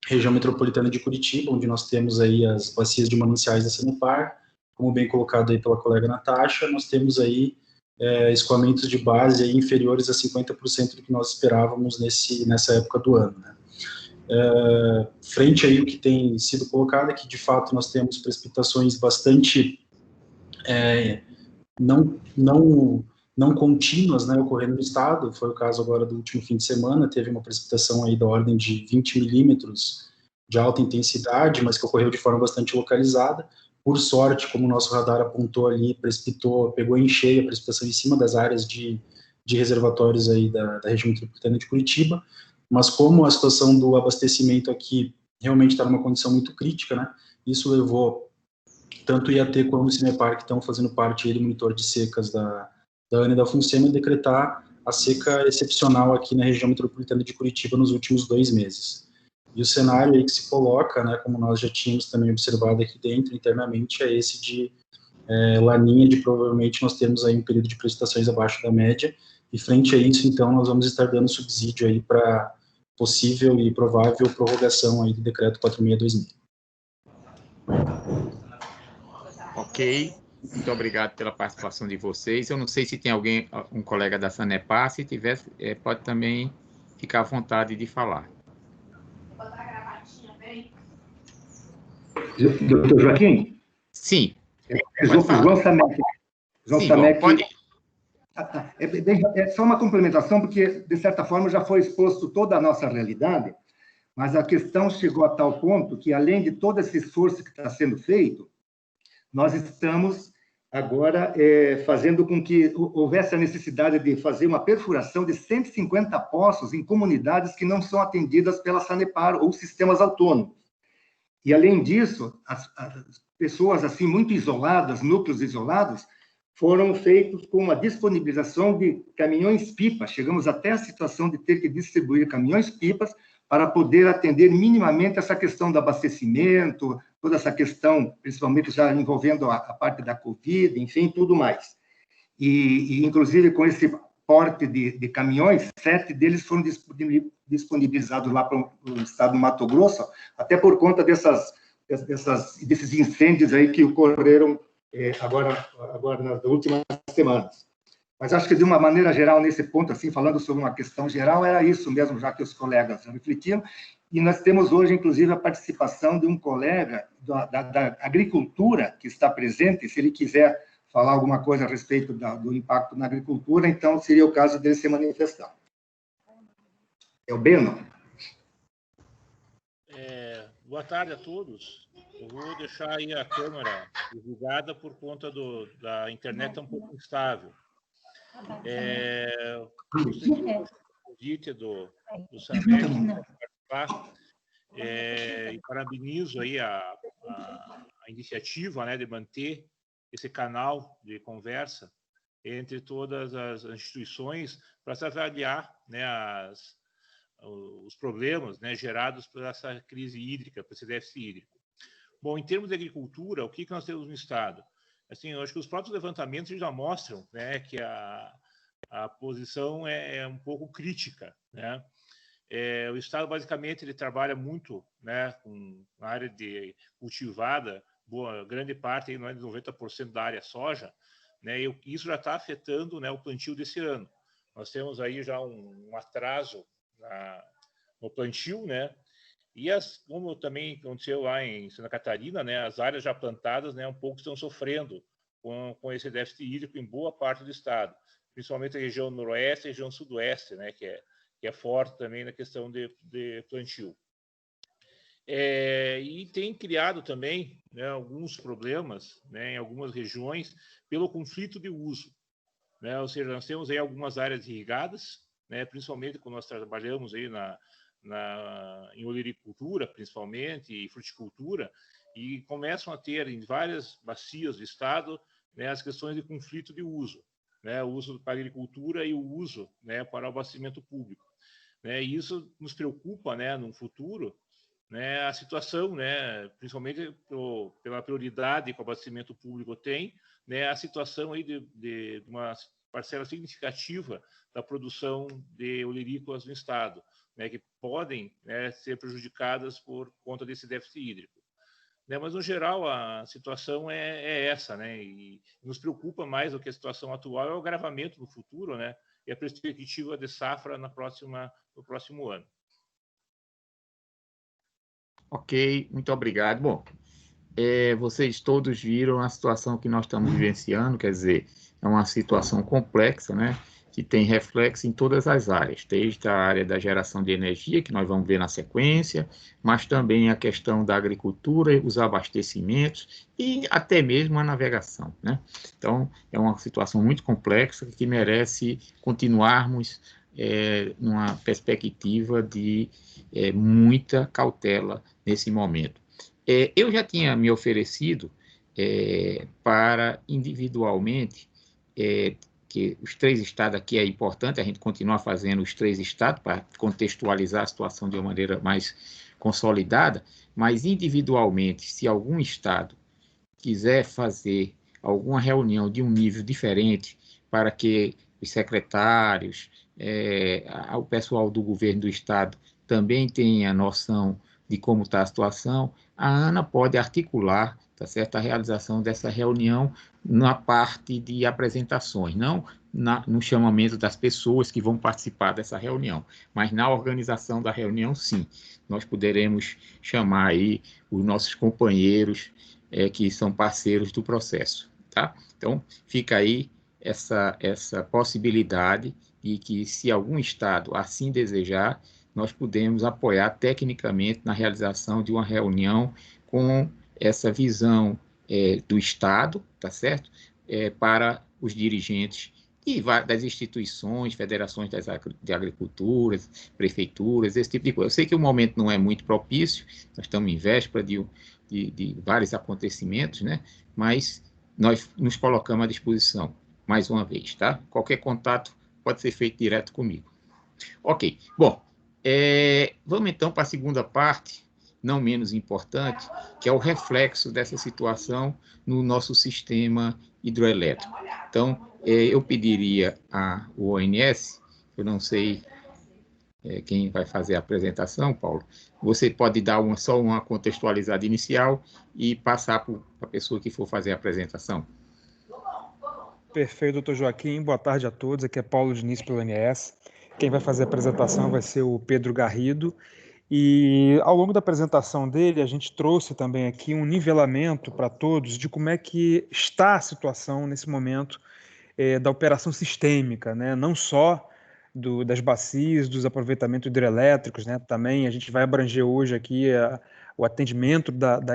região metropolitana de Curitiba, onde nós temos aí as bacias de mananciais da Sanepar, como bem colocado aí pela colega Natasha, nós temos aí escoamentos de base aí inferiores a 50% do que nós esperávamos nessa época do ano, né. Frente aí o que tem sido colocado é que, de fato, nós temos precipitações bastante não contínuas, né, ocorrendo no estado. Foi o caso agora do último fim de semana, teve uma precipitação aí da ordem de 20 milímetros de alta intensidade, mas que ocorreu de forma bastante localizada. Por sorte, como o nosso radar apontou ali, pegou em cheio a precipitação em cima das áreas de reservatórios aí da região metropolitana de Curitiba, mas como a situação do abastecimento aqui realmente está numa condição muito crítica, né, isso levou tanto o IAT quanto o Sanepar, que estão fazendo parte aí do monitor de secas da ANA e da FUNSEMA, decretar a seca excepcional aqui na região metropolitana de Curitiba nos últimos 2 meses. E o cenário aí que se coloca, né, como nós já tínhamos também observado aqui dentro, internamente, é esse de laninha, de provavelmente nós temos aí um período de precipitações abaixo da média, e frente a isso, então, nós vamos estar dando subsídio aí para possível e provável prorrogação aí do decreto 46/2000. Ok, muito obrigado pela participação de vocês. Eu não sei se tem um colega da Sanepar, se tiver, pode também ficar à vontade de falar. Doutor Joaquim? Sim. João Samek. Sim, bom, pode. É só uma complementação, porque, de certa forma, já foi exposto toda a nossa realidade, mas a questão chegou a tal ponto que, além de todo esse esforço que está sendo feito, nós estamos agora fazendo com que houvesse a necessidade de fazer uma perfuração de 150 poços em comunidades que não são atendidas pela Sanepar ou sistemas autônomos. E, além disso, as pessoas assim muito isoladas, núcleos isolados, foram feitos com a disponibilização de caminhões-pipa. Chegamos até a situação de ter que distribuir caminhões-pipas para poder atender minimamente essa questão do abastecimento, toda essa questão, principalmente já envolvendo a parte da Covid, enfim, tudo mais. E inclusive, com esse porte de caminhões, 7 deles foram disponibilizados lá para o estado do Mato Grosso, até por conta desses incêndios aí que ocorreram agora nas últimas semanas. Mas acho que, de uma maneira geral, nesse ponto, assim, falando sobre uma questão geral, era isso mesmo, já que os colegas já refletiram. E nós temos hoje, inclusive, a participação de um colega da agricultura que está presente. Se ele quiser falar alguma coisa a respeito do impacto na agricultura, então seria o caso dele se manifestar. É o Beno. Boa tarde a todos. Eu vou deixar aí a câmera desligada por conta da internet um pouco instável. O convite do SAMEC participar, e parabenizo aí a iniciativa, né, de manter esse canal de conversa entre todas as instituições para se avaliar, né, os problemas, né, gerados por essa crise hídrica, por esse déficit hídrico. Bom, em termos de agricultura, o que nós temos no Estado? Assim, eu acho que os próprios levantamentos já mostram, né, que a posição é um pouco crítica, né? O Estado, basicamente, ele trabalha muito, né, com a área de cultivada, grande parte, aí, 90% da área soja, né, e isso já está afetando, né, o plantio desse ano. Nós temos aí já um atraso no plantio, né? E como também aconteceu lá em Santa Catarina, né, as áreas já plantadas, né, um pouco estão sofrendo com esse déficit hídrico em boa parte do estado, principalmente a região noroeste e a região sudoeste, né, que é forte também na questão de plantio. E tem criado também, né, alguns problemas, né, em algumas regiões pelo conflito de uso, né? Ou seja, nós temos aí algumas áreas irrigadas, né, principalmente quando nós trabalhamos aí em olericultura, principalmente, e fruticultura, e começam a ter em várias bacias do estado, né, as questões de conflito de uso, né, o uso para a agricultura e o uso, né, para o abastecimento público, né, e isso nos preocupa, né, no futuro, né, a situação, né, principalmente pela prioridade que o abastecimento público tem, né, a situação aí de uma parcela significativa da produção de olerícolas no estado, né, que podem, né, ser prejudicadas por conta desse déficit hídrico. Né, mas, no geral, a situação é essa, né, e nos preocupa mais do que a situação atual é o agravamento no futuro, né, e a perspectiva de safra no próximo ano. Ok, muito obrigado. Bom, vocês todos viram a situação que nós estamos vivenciando, quer dizer, é uma situação complexa, né, que tem reflexo em todas as áreas, desde a área da geração de energia, que nós vamos ver na sequência, mas também a questão da agricultura, os abastecimentos e até mesmo a navegação, né? Então, é uma situação muito complexa que merece continuarmos numa perspectiva de muita cautela nesse momento. Eu já tinha me oferecido para individualmente que os 3 estados aqui é importante, a gente continuar fazendo os 3 estados para contextualizar a situação de uma maneira mais consolidada, mas individualmente, se algum estado quiser fazer alguma reunião de um nível diferente para que os secretários, o pessoal do governo do estado também tenha noção de como está a situação, a ANA pode articular, tá certo, a realização dessa reunião na parte de apresentações, não no chamamento das pessoas que vão participar dessa reunião, mas na organização da reunião, sim. Nós poderemos chamar aí os nossos companheiros que são parceiros do processo, tá? Então, fica aí essa possibilidade de que, se algum estado assim desejar, nós podemos apoiar tecnicamente na realização de uma reunião com essa visão do Estado, tá certo? para os dirigentes das instituições, federações de agriculturas, prefeituras, esse tipo de coisa. Eu sei que o momento não é muito propício, nós estamos em véspera de vários acontecimentos, né? Mas nós nos colocamos à disposição, mais uma vez, tá? Qualquer contato pode ser feito direto comigo. Ok, bom, vamos então para a segunda parte, não menos importante, que é o reflexo dessa situação no nosso sistema hidroelétrico. Então, eu pediria ao ONS, eu não sei quem vai fazer a apresentação, Paulo, você pode dar só uma contextualizada inicial e passar para a pessoa que for fazer a apresentação. Perfeito, doutor Joaquim. Boa tarde a todos. Aqui é Paulo Diniz, pelo ONS. Quem vai fazer a apresentação vai ser o Pedro Garrido. E ao longo da apresentação dele, a gente trouxe também aqui um nivelamento para todos de como é que está a situação nesse momento da operação sistêmica, né? Não só das bacias, dos aproveitamentos hidrelétricos, né? Também a gente vai abranger hoje aqui o atendimento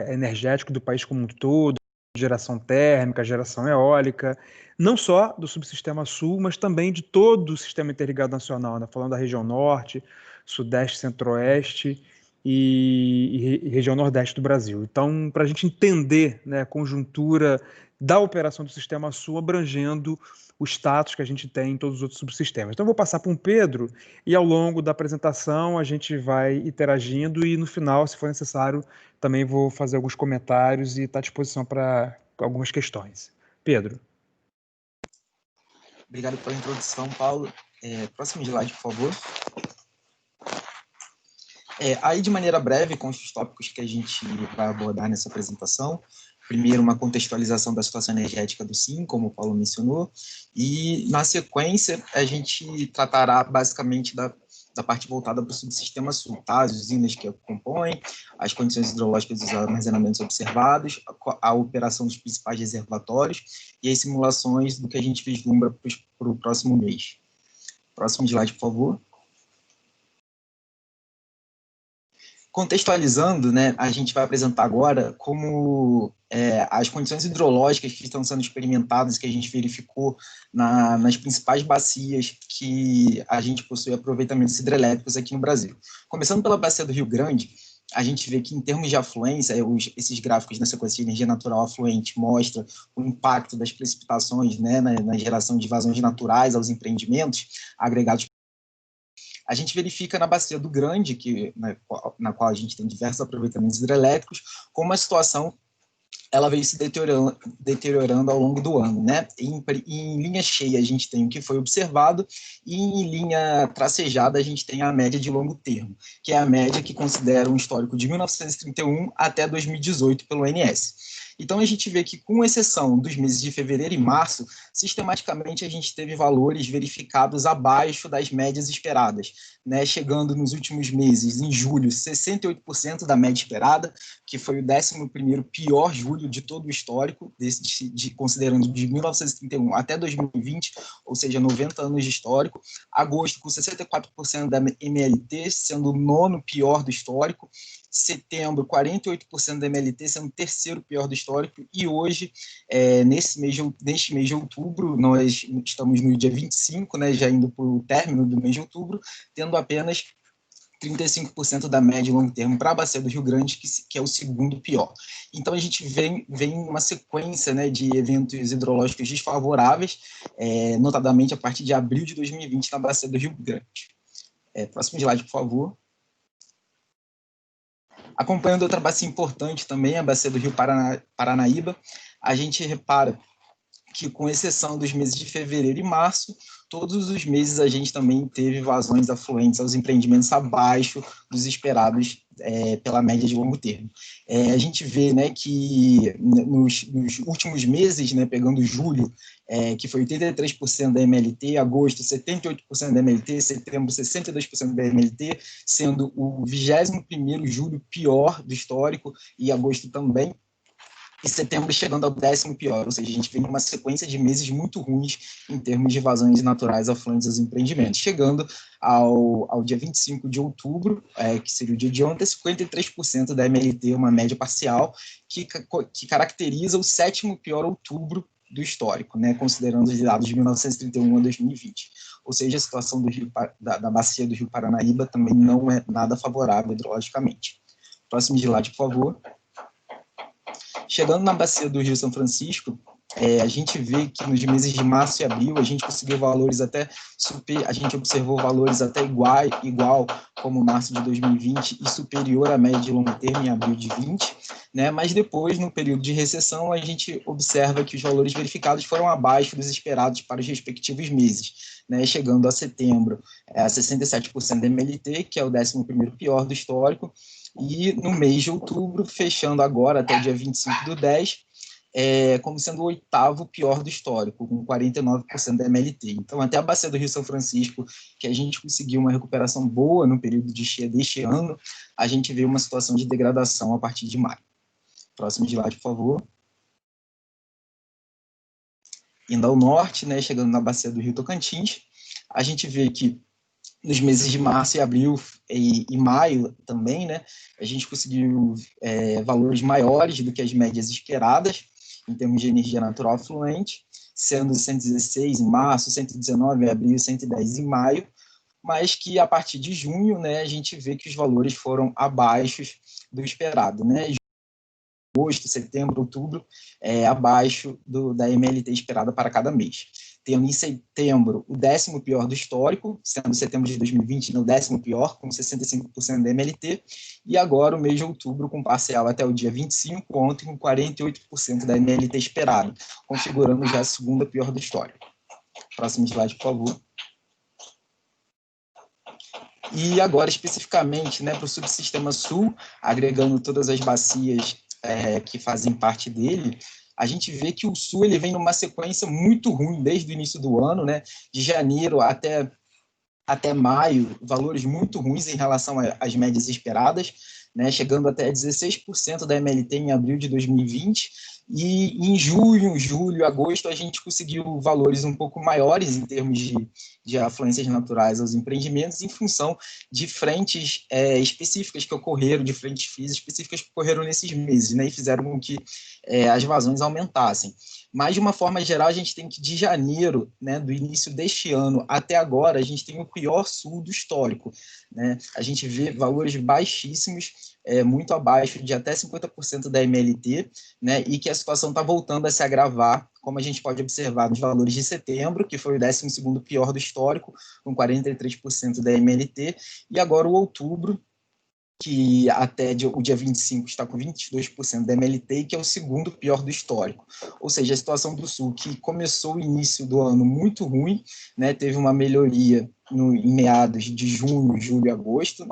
energético do país como um todo, geração térmica, geração eólica, não só do subsistema sul, mas também de todo o sistema interligado nacional, né? Falando da região norte, sudeste, centro-oeste e região nordeste do Brasil. Então, para a gente entender, né, a conjuntura da operação do sistema sul, abrangendo o status que a gente tem em todos os outros subsistemas. Então, eu vou passar para o Pedro e, ao longo da apresentação, a gente vai interagindo e, no final, se for necessário, também vou fazer alguns comentários e estar à disposição para algumas questões. Pedro. Obrigado pela introdução, Paulo. Próximo slide, por favor. Aí, de maneira breve, com os tópicos que a gente vai abordar nessa apresentação. Primeiro, uma contextualização da situação energética do SIM, como o Paulo mencionou, e, na sequência, a gente tratará basicamente da parte voltada para o subsistema sul, tá? As usinas que a compõem, as condições hidrológicas dos armazenamentos observados, a operação dos principais reservatórios e as simulações do que a gente vislumbra para o próximo mês. Próximo slide, por favor. Contextualizando, né, a gente vai apresentar agora como as condições hidrológicas que estão sendo experimentadas, que a gente verificou nas principais bacias que a gente possui aproveitamentos hidrelétricos aqui no Brasil. Começando pela bacia do Rio Grande, a gente vê que, em termos de afluência, esses gráficos na sequência de energia natural afluente mostram o impacto das precipitações, né, na geração de vazões naturais aos empreendimentos agregados. A gente verifica na bacia do Grande, na qual a gente tem diversos aproveitamentos hidrelétricos, como a situação ela veio se deteriorando ao longo do ano, né? Em linha cheia a gente tem o que foi observado e em linha tracejada a gente tem a média de longo termo, que é a média que considera um histórico de 1931 até 2018 pelo ONS. Então, a gente vê que, com exceção dos meses de fevereiro e março, sistematicamente a gente teve valores verificados abaixo das médias esperadas, né? Chegando nos últimos meses, em julho, 68% da média esperada, que foi o 11º pior julho de todo o histórico, considerando de 1931 até 2020, ou seja, 90 anos de histórico. Agosto, com 64% da MLT, sendo o 9º pior do histórico. Setembro, 48% da MLT, sendo o 3º pior do histórico, e hoje, neste mês de outubro, nós estamos no dia 25, né, já indo para o término do mês de outubro, tendo apenas 35% da média e longo termo para a bacia do Rio Grande, que é o 2º pior. Então, a gente vem uma sequência, né, de eventos hidrológicos desfavoráveis, notadamente a partir de abril de 2020 na bacia do Rio Grande. Próximo slide, por favor. Acompanhando outra bacia importante também, a bacia do Rio Paranaíba, a gente repara que, com exceção dos meses de fevereiro e março, todos os meses a gente também teve vazões afluentes aos empreendimentos abaixo dos esperados pela média de longo termo. A gente vê, né, que nos últimos meses, né, pegando julho, que foi 83% da MLT, agosto 78% da MLT, setembro 62% da MLT, sendo o 21º julho pior do histórico, e agosto também, e setembro chegando ao 10º pior, ou seja, a gente vem numa sequência de meses muito ruins em termos de vazões naturais afluentes aos empreendimentos, chegando ao dia 25 de outubro, que seria o dia de ontem, 53% da MLT, uma média parcial, que caracteriza o 7º pior outubro do histórico, né, considerando os dados de 1931 a 2020. Ou seja, a situação da bacia do Rio Paranaíba também não é nada favorável hidrologicamente. Próximo slide, por favor. Chegando na bacia do Rio São Francisco, a gente vê que nos meses de março e abril a gente conseguiu valores até a gente observou valores até igual como março de 2020 e superior à média de longo termo em abril de 20, né? Mas depois, no período de recessão, a gente observa que os valores verificados foram abaixo dos esperados para os respectivos meses, né? Chegando a setembro a 67% da MLT, que é o 11º pior do histórico, e no mês de outubro, fechando agora até o dia 25/10, como sendo o 8º pior do histórico, com 49% da MLT. Então, até a bacia do Rio São Francisco, que a gente conseguiu uma recuperação boa no período de cheia deste ano, a gente vê uma situação de degradação a partir de maio. Próximo slide, por favor. Indo ao norte, né, chegando na bacia do Rio Tocantins, a gente vê que nos meses de março e abril e maio também, né, a gente conseguiu valores maiores do que as médias esperadas, em termos de energia natural fluente, sendo 116 em março, 119 em abril, 110 em maio, mas que a partir de junho, né, a gente vê que os valores foram abaixo do esperado, né, agosto, setembro, outubro, abaixo da MLT esperada para cada mês. Tendo em setembro o 10º pior do histórico, sendo setembro de 2020 o 10º pior, com 65% da MLT, e agora o mês de outubro com parcial até o dia 25, ontem com 48% da MLT esperada, configurando já a segunda pior do histórico. Próximo slide, por favor. E agora, especificamente, né, para o subsistema sul, agregando todas as bacias que fazem parte dele, a gente vê que o sul ele vem numa sequência muito ruim desde o início do ano, né, de janeiro até maio, valores muito ruins em relação às médias esperadas, né, chegando até 16% da MLT em abril de 2020, e em junho, julho, agosto, a gente conseguiu valores um pouco maiores em termos de afluências naturais aos empreendimentos, em função de frentes específicas que ocorreram, de frentes frias específicas que ocorreram nesses meses, né, e fizeram com que as vazões aumentassem. Mas, de uma forma geral, a gente tem que, de janeiro, né, do início deste ano até agora, a gente tem o pior sul do histórico, né? A gente vê valores baixíssimos, muito abaixo de até 50% da MLT, né, e que a situação está voltando a se agravar, como a gente pode observar nos valores de setembro, que foi o 12º pior do histórico, com 43% da MLT, e agora o outubro, que até o dia 25 está com 22% da MLT, que é o segundo pior do histórico. Ou seja, a situação do Sul, que começou o início do ano muito ruim, né, teve uma melhoria em meados de junho, julho e agosto,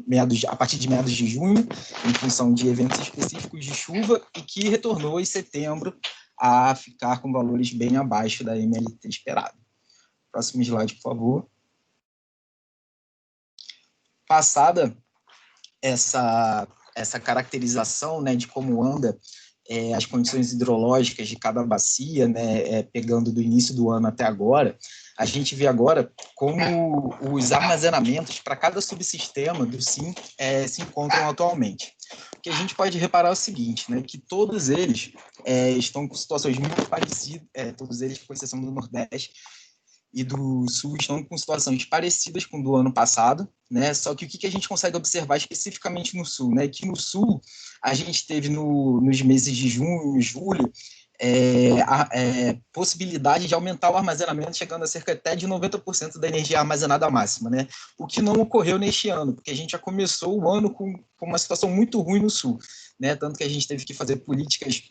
a partir de meados de junho, em função de eventos específicos de chuva, e que retornou em setembro a ficar com valores bem abaixo da MLT esperada. Próximo slide, por favor. Passada essa caracterização, né, de como anda as condições hidrológicas de cada bacia, né, pegando do início do ano até agora, a gente vê agora como os armazenamentos para cada subsistema do SIM se encontram atualmente. O que a gente pode reparar é o seguinte, né, que todos eles estão com situações muito parecidas, todos eles, com exceção do Nordeste e do Sul, estão com situações parecidas com o do ano passado, né? Só que o que a gente consegue observar especificamente no Sul, né? Que no Sul a gente teve nos meses de junho e julho possibilidade de aumentar o armazenamento, chegando a cerca até de 90% da energia armazenada máxima, né? O que não ocorreu neste ano, porque a gente já começou o ano com uma situação muito ruim no Sul, né? Tanto que a gente teve que fazer políticas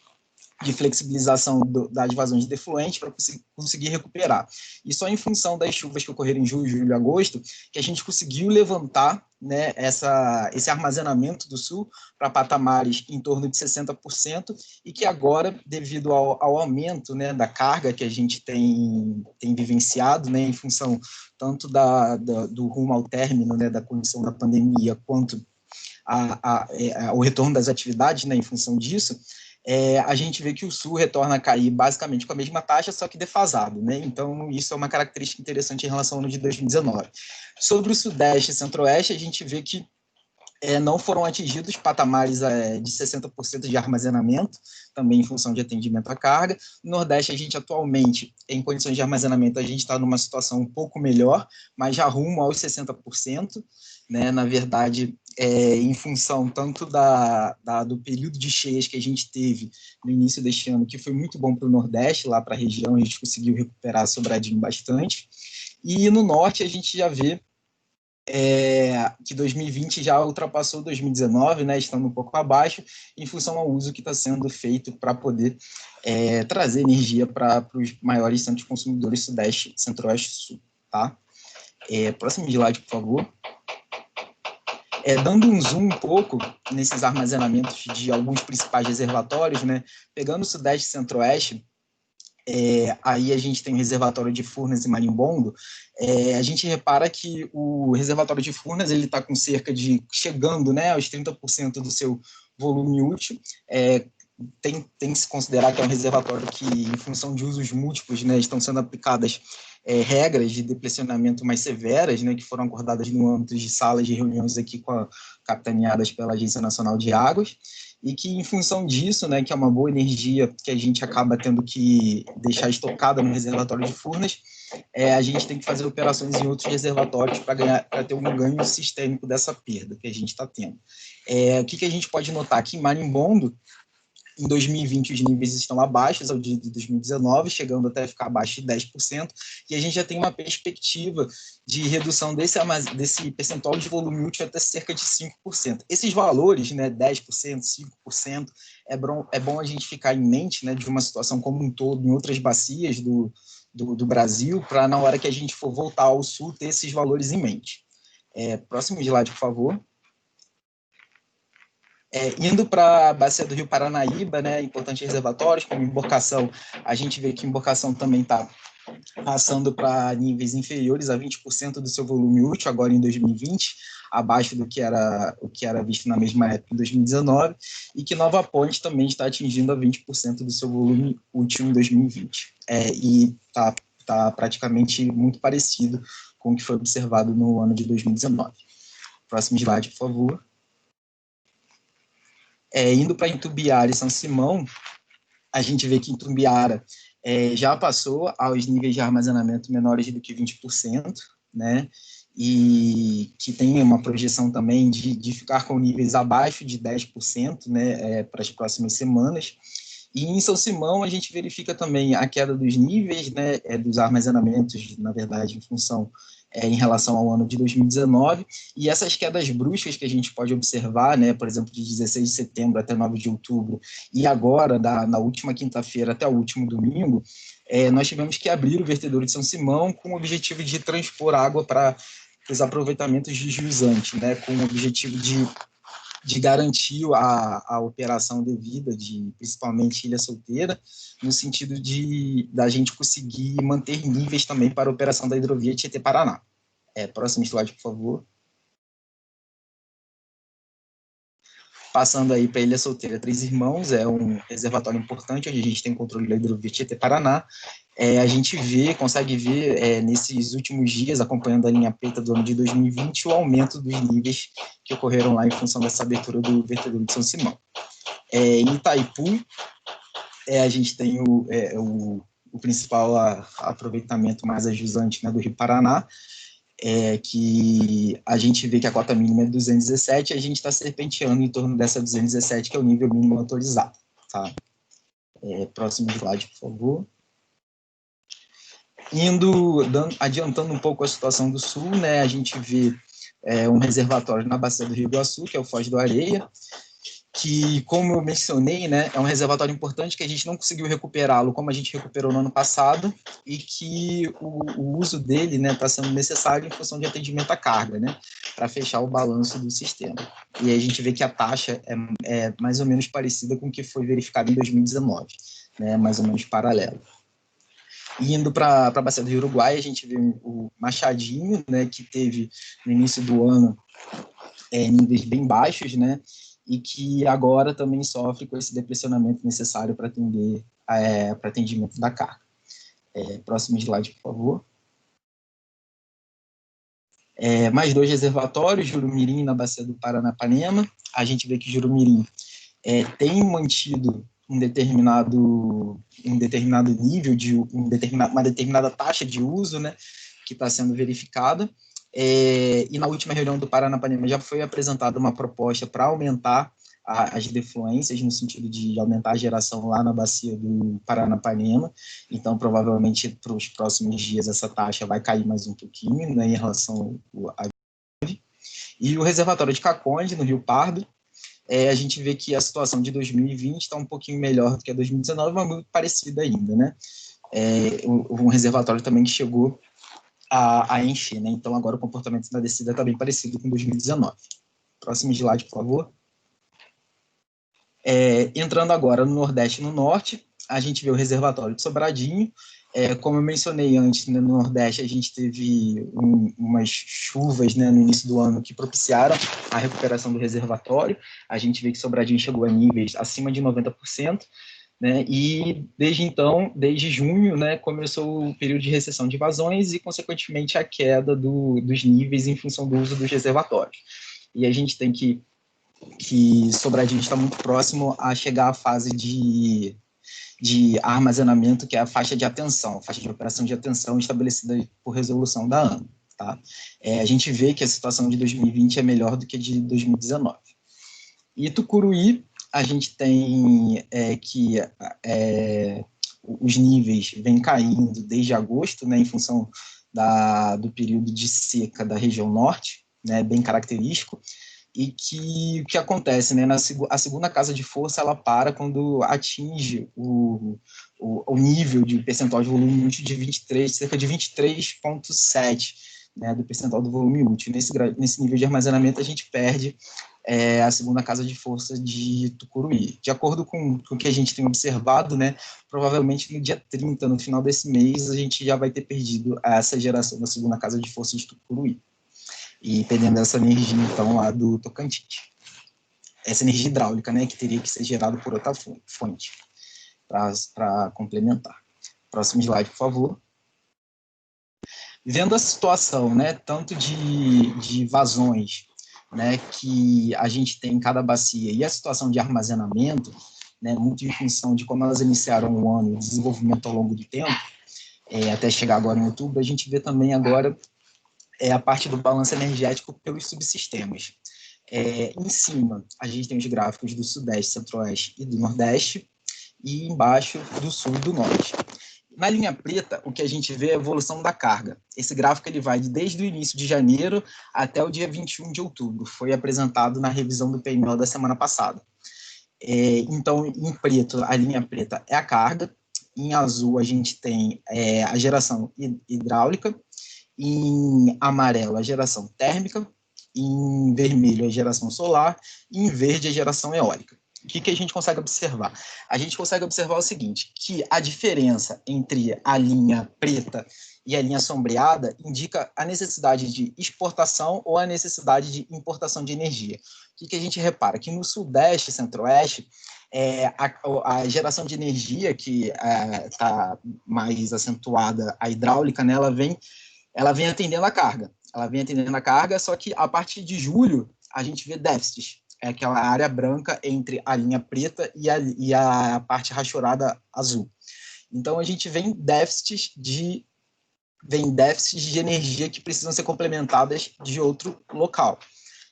de flexibilização das vazões de defluente para conseguir recuperar. E só em função das chuvas que ocorreram em julho, julho e agosto, que a gente conseguiu levantar, né, esse armazenamento do Sul para patamares em torno de 60%, e que agora, devido ao aumento, né, da carga que a gente tem vivenciado, né, em função tanto do rumo ao término, né, da condição da pandemia, quanto ao retorno das atividades, né, em função disso, a gente vê que o Sul retorna a cair basicamente com a mesma taxa, só que defasado, né? Então, isso é uma característica interessante em relação ao ano de 2019. Sobre o Sudeste e Centro-Oeste, a gente vê que não foram atingidos patamares de 60% de armazenamento, também em função de atendimento à carga. No Nordeste, a gente atualmente, em condições de armazenamento, a gente está numa situação um pouco melhor, mas já rumo aos 60%, né? Na verdade, em função tanto do período de cheias que a gente teve no início deste ano, que foi muito bom para o Nordeste, lá para a região, a gente conseguiu recuperar Sobradinho bastante, e no Norte a gente já vê que 2020 já ultrapassou 2019, né, estando um pouco abaixo, em função ao uso que está sendo feito para poder trazer energia para os maiores centros consumidores Sudeste, Centro-Oeste e Sul. Tá? Próximo slide, por favor. Dando um zoom um pouco nesses armazenamentos de alguns principais reservatórios, né, pegando o Sudeste e Centro-Oeste, aí a gente tem o reservatório de Furnas e Marimbondo. A gente repara que o reservatório de Furnas ele está com cerca de, chegando, né, aos 30% do seu volume útil. Tem que se considerar que é um reservatório que, em função de usos múltiplos, né, estão sendo aplicadas regras de deplecionamento mais severas, né, que foram acordadas no âmbito de salas de reuniões aqui capitaneadas pela Agência Nacional de Águas, e que, em função disso, né, que é uma boa energia que a gente acaba tendo que deixar estocada no reservatório de Furnas, a gente tem que fazer operações em outros reservatórios para ter um ganho sistêmico dessa perda que a gente está tendo. O que a gente pode notar aqui em Marimbondo, em 2020 os níveis estão abaixo ao de 2019, chegando até ficar abaixo de 10%, e a gente já tem uma perspectiva de redução desse percentual de volume útil até cerca de 5%. Esses valores, né, 10%, 5%, é bom a gente ficar em mente, né, de uma situação como um todo em outras bacias do Brasil, para na hora que a gente for voltar ao sul ter esses valores em mente. Próximo slide, por favor. Indo para a bacia do Rio Paranaíba, né, importantes reservatórios, como Emborcação, a gente vê que Emborcação também está passando para níveis inferiores a 20% do seu volume útil, agora em 2020, abaixo do que era visto na mesma época em 2019, e que Nova Ponte também está atingindo a 20% do seu volume útil em 2020. E está praticamente muito parecido com o que foi observado no ano de 2019. Próximo slide, por favor. Indo para Itumbiara e São Simão, a gente vê que Itumbiara já passou aos níveis de armazenamento menores do que 20%, né, e que tem uma projeção também de ficar com níveis abaixo de 10%, né, para as próximas semanas. E em São Simão a gente verifica também a queda dos níveis, né, dos armazenamentos, na verdade, em função em relação ao ano de 2019, e essas quedas bruscas que a gente pode observar, né, por exemplo, de 16 de setembro até 9 de outubro, e agora, na última quinta-feira até o último domingo, nós tivemos que abrir o vertedouro de São Simão com o objetivo de transpor água para os aproveitamentos de jusante, né, com o objetivo de garantir a operação devida, principalmente Ilha Solteira, no sentido da gente conseguir manter níveis também para a operação da hidrovia Tietê-Paraná. Próximo slide, por favor. Passando aí para Ilha Solteira, Três Irmãos, é um reservatório importante, onde a gente tem controle da hidrovia Tietê-Paraná. A gente consegue ver nesses últimos dias, acompanhando a linha preta do ano de 2020, o aumento dos níveis que ocorreram lá em função dessa abertura do vertedouro de São Simão. Em Itaipu, a gente tem o principal aproveitamento mais ajusante, né, do Rio Paraná, que a gente vê que a cota mínima é 217, e a gente está serpenteando em torno dessa 217, que é o nível mínimo autorizado. Tá? Próximo slide, por favor. Adiantando um pouco a situação do Sul, né, a gente vê um reservatório na bacia do Rio Iguaçu, que é o Foz do Areia, que, como eu mencionei, né, é um reservatório importante que a gente não conseguiu recuperá-lo como a gente recuperou no ano passado, e que o uso dele, né, está sendo necessário em função de atendimento à carga, né, para fechar o balanço do sistema. E aí a gente vê que a taxa é mais ou menos parecida com o que foi verificado em 2019, né, mais ou menos paralelo. Indo para a bacia do Rio Uruguai, a gente vê o Machadinho, né, que teve no início do ano níveis bem baixos, né, e que agora também sofre com esse depressionamento necessário para atendimento da carga. Próximo slide, por favor. Mais 2 reservatórios, Jurumirim na bacia do Paranapanema. A gente vê que Jurumirim tem mantido um determinado nível, uma determinada taxa de uso, né, que está sendo verificada. E na última reunião do Paranapanema já foi apresentada uma proposta para aumentar as defluências, no sentido de aumentar a geração lá na bacia do Paranapanema. Então, provavelmente, para os próximos dias, essa taxa vai cair mais um pouquinho, né, em relação a... E o reservatório de Caconde, no Rio Pardo, a gente vê que a situação de 2020 está um pouquinho melhor do que a 2019, mas muito parecida ainda, né? Um reservatório também que chegou a encher, né? Então, agora o comportamento da descida está bem parecido com 2019. Próximo slide, por favor. Entrando agora no Nordeste e no Norte, a gente vê o reservatório de Sobradinho. Como eu mencionei antes, né, no Nordeste a gente teve umas chuvas, né, no início do ano que propiciaram a recuperação do reservatório. A gente vê que Sobradinho chegou a níveis acima de 90%, né, e desde então, desde junho, né, começou o período de recessão de vazões e, consequentemente, a queda dos níveis em função do uso dos reservatórios. E a gente tem que Sobradinho está muito próximo a chegar à fase de armazenamento, que é a faixa de atenção, faixa de operação de atenção estabelecida por resolução da ANA. Tá? A gente vê que a situação de 2020 é melhor do que a de 2019. E Tucuruí, a gente tem que os níveis vêm caindo desde agosto, né, em função do período de seca da região norte, né, bem característico, e que o que acontece, né, a segunda casa de força, ela para quando atinge o nível de percentual de volume útil de 23, cerca de 23,7%, né, do percentual do volume útil. Nesse nível de armazenamento, a gente perde a segunda casa de força de Tucuruí. De acordo com o que a gente tem observado, né, provavelmente no dia 30, no final desse mês, a gente já vai ter perdido essa geração da segunda casa de força de Tucuruí. E perdendo essa energia, então, lá do Tocantins. Essa energia hidráulica, né, que teria que ser gerada por outra fonte, para complementar. Próximo slide, por favor. Vendo a situação, né, tanto de vazões, né, que a gente tem em cada bacia, e a situação de armazenamento, né, muito em função de como elas iniciaram o ano, o desenvolvimento ao longo do tempo, até chegar agora em outubro, a gente vê também agora a parte do balanço energético pelos subsistemas. Em cima, a gente tem os gráficos do Sudeste, Centro-Oeste e do Nordeste, e embaixo do Sul e do Norte. Na linha preta, o que a gente vê é a evolução da carga. Esse gráfico ele vai desde o início de janeiro até o dia 21 de outubro. Foi apresentado na revisão do PMO da semana passada. Então, em preto, a linha preta é a carga. Em azul, a gente tem a geração hidráulica. Em amarelo, a geração térmica. Em vermelho, a geração solar. E em verde, a geração eólica. O que a gente consegue observar? A gente consegue observar o seguinte, que a diferença entre a linha preta e a linha sombreada indica a necessidade de exportação ou a necessidade de importação de energia. O que a gente repara? Que no Sudeste e Centro-Oeste, a geração de energia, que está mais acentuada, a hidráulica, né, ela vem atendendo a carga. Ela vem atendendo a carga, só que a partir de julho, a gente vê déficits. É aquela área branca entre a linha preta e a parte rachurada azul. Então, a gente vem déficits de energia que precisam ser complementadas de outro local.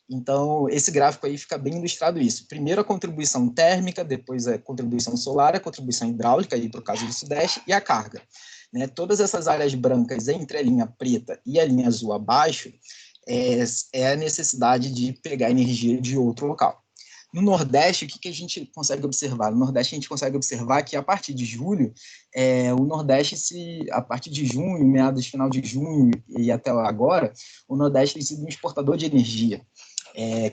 Então, esse gráfico aí fica bem ilustrado isso. Primeiro a contribuição térmica, depois a contribuição solar, a contribuição hidráulica, para o caso do Sudeste, e a carga. Né? Todas essas áreas brancas entre a linha preta e a linha azul abaixo, é a necessidade de pegar energia de outro local. No Nordeste, o que a gente consegue observar? No Nordeste, a gente consegue observar que, a partir de julho, o Nordeste, a partir de junho, meados final de junho e até agora, o Nordeste tem sido um exportador de energia.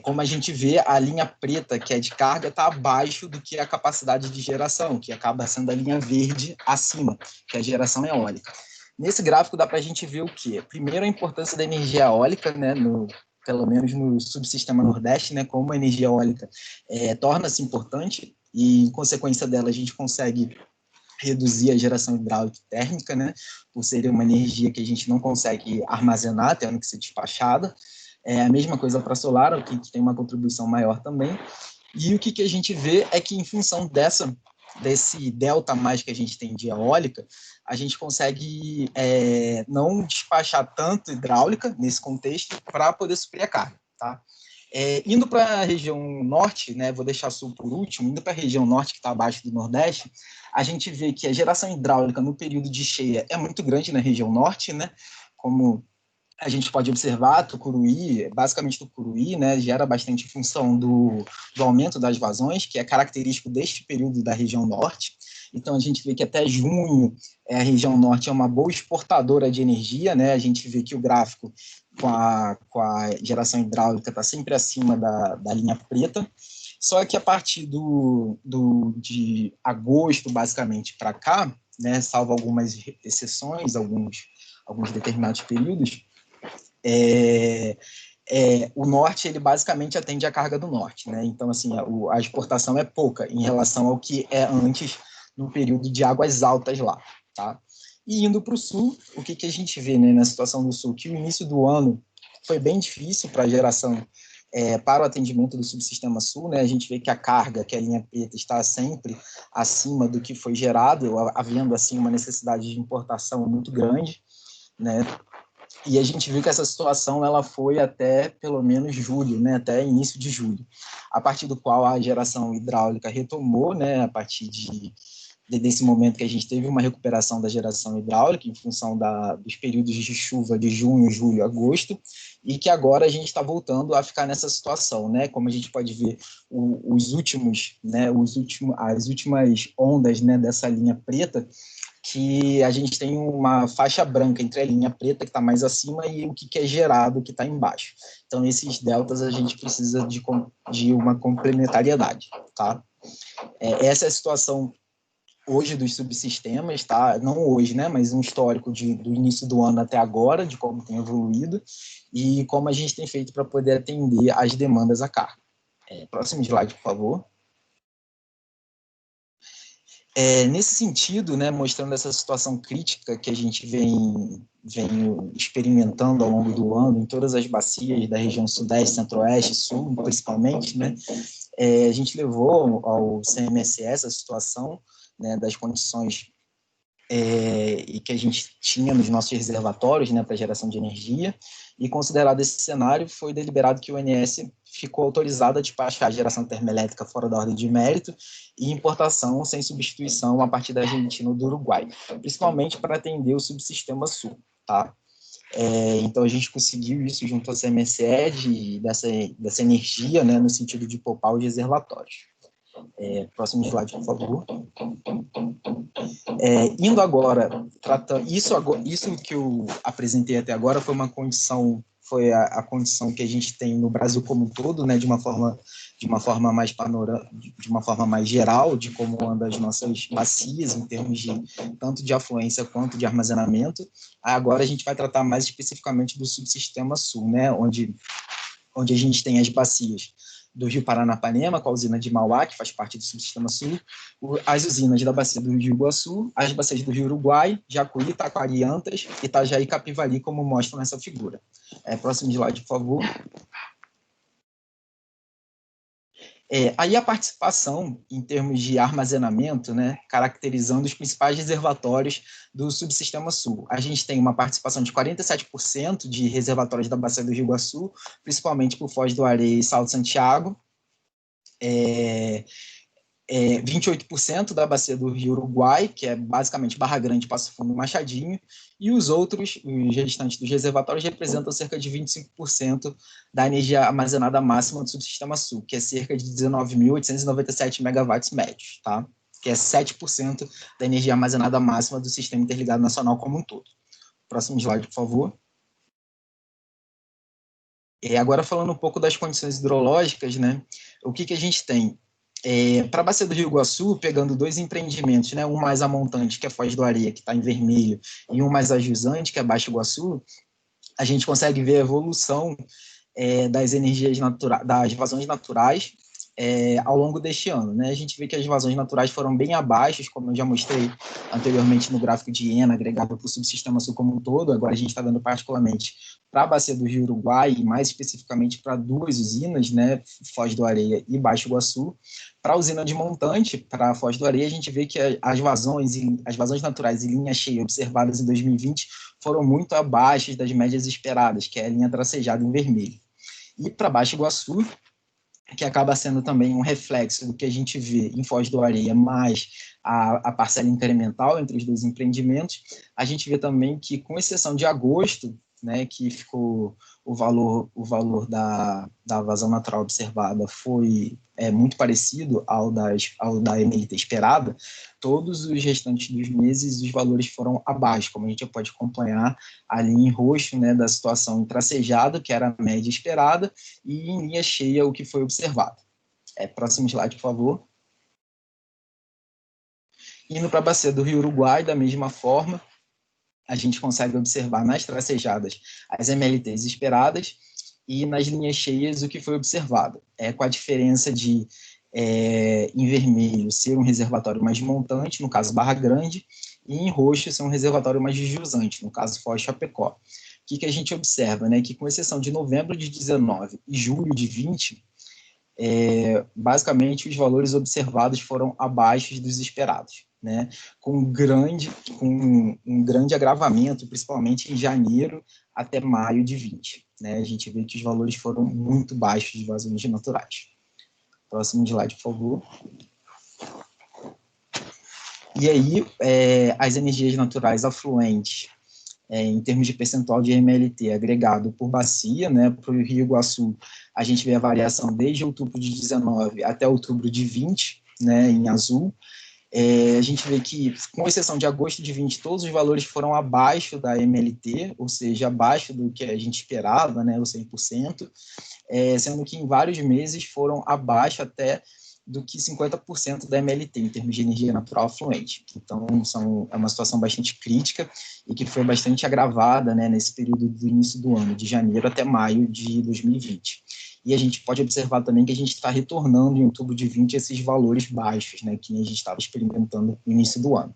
Como a gente vê, a linha preta, que é de carga, está abaixo do que a capacidade de geração, que acaba sendo a linha verde acima, que é a geração eólica. Nesse gráfico dá para a gente ver o quê? Primeiro, a importância da energia eólica, né, pelo menos no subsistema Nordeste, né, como a energia eólica torna-se importante e, em consequência dela, a gente consegue reduzir a geração hidráulica e térmica, né, por ser uma energia que a gente não consegue armazenar, tendo que ser despachada. A mesma coisa para solar, o que tem uma contribuição maior também. E o que a gente vê é que, em função desse delta mais que a gente tem de eólica, a gente consegue não despachar tanto hidráulica nesse contexto para poder suprir a carga, tá? Indo para a região norte, né, vou deixar sul por último, indo para a região norte, que está abaixo do nordeste, a gente vê que a geração hidráulica no período de cheia é muito grande na região norte, né, como a gente pode observar, Tucuruí, basicamente Tucuruí, né, gera bastante em função do aumento das vazões, que é característico deste período da região norte. Então, a gente vê que até junho a região norte é uma boa exportadora de energia, né? A gente vê que o gráfico com a geração hidráulica está sempre acima da linha preta, só que a partir de agosto, basicamente, para cá, né, salvo algumas exceções, alguns determinados períodos, o norte, ele basicamente atende a carga do norte, né? Então, assim, a exportação é pouca em relação ao que é antes, no período de águas altas lá, tá? E indo para o sul, o que a gente vê, né, na situação do sul? Que o início do ano foi bem difícil para a geração, para o atendimento do subsistema sul, né? A gente vê que a carga, que é a linha preta, está sempre acima do que foi gerado, havendo, assim, uma necessidade de importação muito grande, né? E a gente viu que essa situação ela foi até pelo menos julho, né, até início de julho, a partir do qual a geração hidráulica retomou, né, a partir desse momento que a gente teve uma recuperação da geração hidráulica em função dos períodos de chuva de junho, julho, agosto, e que agora a gente está voltando a ficar nessa situação, né? Como a gente pode ver, as últimas ondas, né, dessa linha preta, que a gente tem uma faixa branca entre a linha preta, que está mais acima, e o que é gerado, que está embaixo. Então, esses deltas a gente precisa de uma complementariedade, tá? Essa é a situação hoje dos subsistemas, tá? Não hoje, né, mas um histórico do início do ano até agora, de como tem evoluído, e como a gente tem feito para poder atender às demandas à carga. Próximo slide, por favor. Nesse sentido, né, mostrando essa situação crítica que a gente vem experimentando ao longo do ano em todas as bacias da região sudeste, centro-oeste, sul, principalmente, né, a gente levou ao CMSE essa situação, né, das condições e que a gente tinha nos nossos reservatórios, né, para geração de energia, e considerado esse cenário, foi deliberado que o ONS ficou autorizado a despachar a geração termoelétrica fora da ordem de mérito e importação sem substituição a partir da Argentina ou do Uruguai, principalmente para atender o subsistema sul, tá? Então, a gente conseguiu isso junto ao CMSE dessa energia, né, no sentido de poupar os reservatórios. Próximo slide, por favor. Indo agora, isso que eu apresentei até agora foi uma condição, foi a condição que a gente tem no Brasil como um todo, né, de uma forma mais de uma forma mais geral, de como andam as nossas bacias em termos de tanto de afluência quanto de armazenamento. Agora a gente vai tratar mais especificamente do subsistema sul, né, onde a gente tem as bacias do Rio Paranapanema, com a usina de Mauá, que faz parte do subsistema sul, as usinas da bacia do Rio Iguaçu, as bacias do Rio Uruguai, Jacuí, Taquari, Antas, Itajaí e Capivari, como mostram nessa figura. Próximo slide, por favor. Aí a participação em termos de armazenamento, né, caracterizando os principais reservatórios do subsistema sul. A gente tem uma participação de 47% de reservatórios da bacia do Rio Iguaçu, principalmente por Foz do Areia e Sal de Santiago, 28% da bacia do Rio Uruguai, que é basicamente Barra Grande, Passo Fundo e Machadinho, e os restantes dos reservatórios representam cerca de 25% da energia armazenada máxima do subsistema sul, que é cerca de 19.897 megawatts médios, tá? Que é 7% da energia armazenada máxima do Sistema Interligado Nacional como um todo. Próximo slide, por favor. Agora falando um pouco das condições hidrológicas, né? O que a gente tem? Para a bacia do Rio Iguaçu, pegando dois empreendimentos, né, um mais a montante, que é Foz do Areia, que está em vermelho, e um mais a jusante, que é Baixo Iguaçu, a gente consegue ver a evolução das energias das vazões naturais ao longo deste ano, né? A gente vê que as vazões naturais foram bem abaixo, como eu já mostrei anteriormente no gráfico de IENA, agregado para o subsistema sul como um todo. Agora a gente está vendo particularmente para a bacia do Rio Uruguai, e mais especificamente para 2 usinas, né? Foz do Areia e Baixo Iguaçu. Para a usina de Montante, para a Foz do Areia, a gente vê que as vazões naturais em linha cheia observadas em 2020 foram muito abaixo das médias esperadas, que é a linha tracejada em vermelho. E para Baixo Iguaçu, que acaba sendo também um reflexo do que a gente vê em Foz do Areia, mais a parcela incremental entre os 2 empreendimentos, a gente vê também que, com exceção de agosto, né, que ficou o valor da vazão natural observada foi muito parecido ao da MLT esperada, todos os restantes dos meses os valores foram abaixo, como a gente pode acompanhar ali em roxo, né, da situação em tracejado, que era a média esperada, e em linha cheia o que foi observado. Próximo slide, por favor. Indo para a bacia do Rio Uruguai, da mesma forma, a gente consegue observar nas tracejadas as MLTs esperadas e nas linhas cheias o que foi observado. Com a diferença de, em vermelho, ser um reservatório mais montante, no caso Barra Grande, e em roxo ser um reservatório mais jusante, no caso Foz Chapecó. O que a gente observa? Né? Que, com exceção de novembro de 19 e julho de 20, basicamente os valores observados foram abaixo dos esperados, né? Com um grande agravamento, principalmente em janeiro até maio de 20. Né? A gente vê que os valores foram muito baixos de vazões naturais. Próximo slide, por favor. E aí, as energias naturais afluentes, em termos de percentual de MLT agregado por bacia, né, para o Rio Iguaçu, a gente vê a variação desde outubro de 19 até outubro de 20, né, em azul. A gente vê que, com exceção de agosto de 20, todos os valores foram abaixo da MLT, ou seja, abaixo do que a gente esperava, né, o 100%, sendo que em vários meses foram abaixo até do que 50% da MLT, em termos de energia natural afluente. Então, é uma situação bastante crítica e que foi bastante agravada, né, nesse período do início do ano, de janeiro até maio de 2020. E a gente pode observar também que a gente está retornando em outubro de 20 esses valores baixos, né, que a gente estava experimentando no início do ano.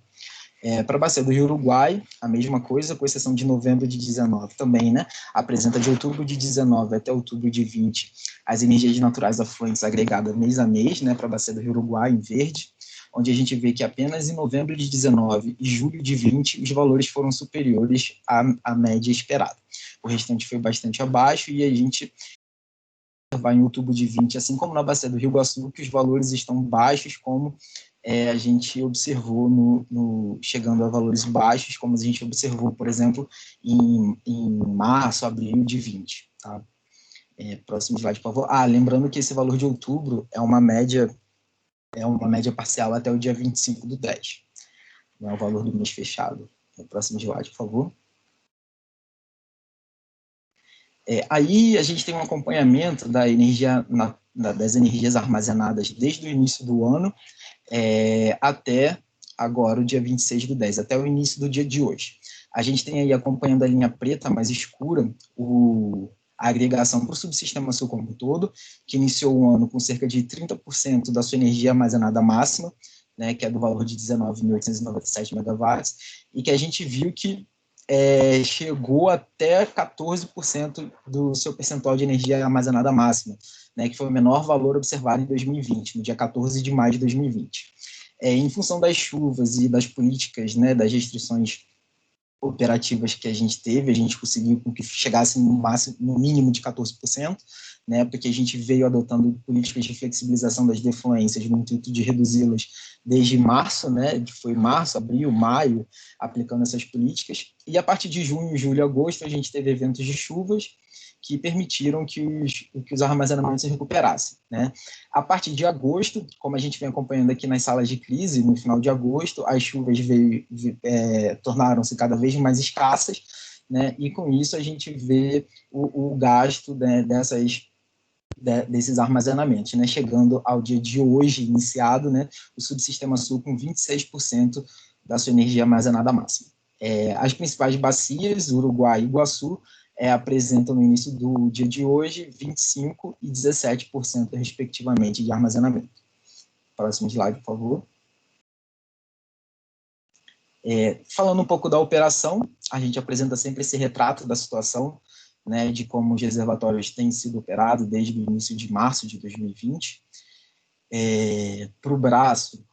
Para a bacia do Rio Uruguai, a mesma coisa, com exceção de novembro de 19 também, né, apresenta de outubro de 19 até outubro de 20 as energias naturais afluentes agregadas mês a mês, né, para a bacia do Rio Uruguai, em verde, onde a gente vê que apenas em novembro de 19 e julho de 20 os valores foram superiores à média esperada. O restante foi bastante abaixo e a gente vai em outubro de 20, assim como na bacia do Rio Iguaçu, que os valores estão baixos, como a gente observou chegando a valores baixos, como a gente observou, por exemplo, em março, abril de 20. Tá? Próximo slide, por favor. Lembrando que esse valor de outubro é uma média parcial até o dia 25/10. Não é o valor do mês fechado. Próximo slide, por favor. Aí a gente tem um acompanhamento da energia, das energias armazenadas desde o início do ano até agora, o dia 26/10, até o início do dia de hoje. A gente tem aí, acompanhando a linha preta mais escura, a agregação para o subsistema sul como um todo, que iniciou o ano com cerca de 30% da sua energia armazenada máxima, né, que é do valor de 19.897 megawatts, e que a gente viu que chegou até 14% do seu percentual de energia armazenada máxima, né, que foi o menor valor observado em 2020, no dia 14 de maio de 2020. Em função das chuvas e das políticas, né, das restrições operativas que a gente teve, a gente conseguiu que chegasse no mínimo de 14%, né, porque a gente veio adotando políticas de flexibilização das defluências no intuito de reduzi-las desde março, né, que foi março, abril, maio, aplicando essas políticas, e a partir de junho, julho e agosto a gente teve eventos de chuvas que permitiram que os armazenamentos se recuperassem, né. A partir de agosto, como a gente vem acompanhando aqui nas salas de crise, no final de agosto, as chuvas tornaram-se cada vez mais escassas, né, e com isso a gente vê o gasto, né, desses armazenamentos, né, chegando ao dia de hoje, iniciado, né, o subsistema sul com 26% da sua energia armazenada máxima. As principais bacias, Uruguai e Iguaçu, apresentam no início do dia de hoje 25% e 17%, respectivamente, de armazenamento. Próximo slide, por favor. Falando um pouco da operação, a gente apresenta sempre esse retrato da situação, né, de como os reservatórios têm sido operados desde o início de março de 2020. Para o braço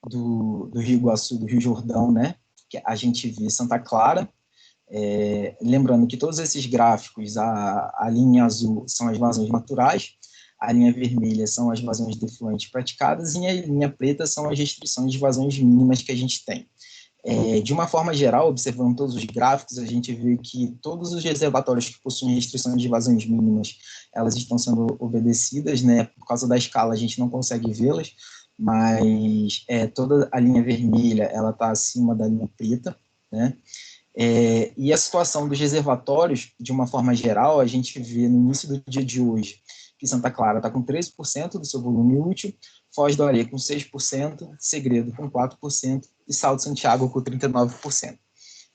do Rio Iguaçu, do Rio Jordão, né, que a gente vê Santa Clara. Lembrando que todos esses gráficos, a linha azul são as vazões naturais, a linha vermelha são as vazões defluentes praticadas e a linha preta são as restrições de vazões mínimas que a gente tem. De uma forma geral, observando todos os gráficos, a gente vê que todos os reservatórios que possuem restrições de vazões mínimas, elas estão sendo obedecidas, né? Por causa da escala, a gente não consegue vê-las, mas toda a linha vermelha, ela está acima da linha preta, né? E a situação dos reservatórios, de uma forma geral, a gente vê no início do dia de hoje, que Santa Clara está com 13% do seu volume útil, Foz do Areia com 6%, Segredo com 4% e Salto Santiago com 39%,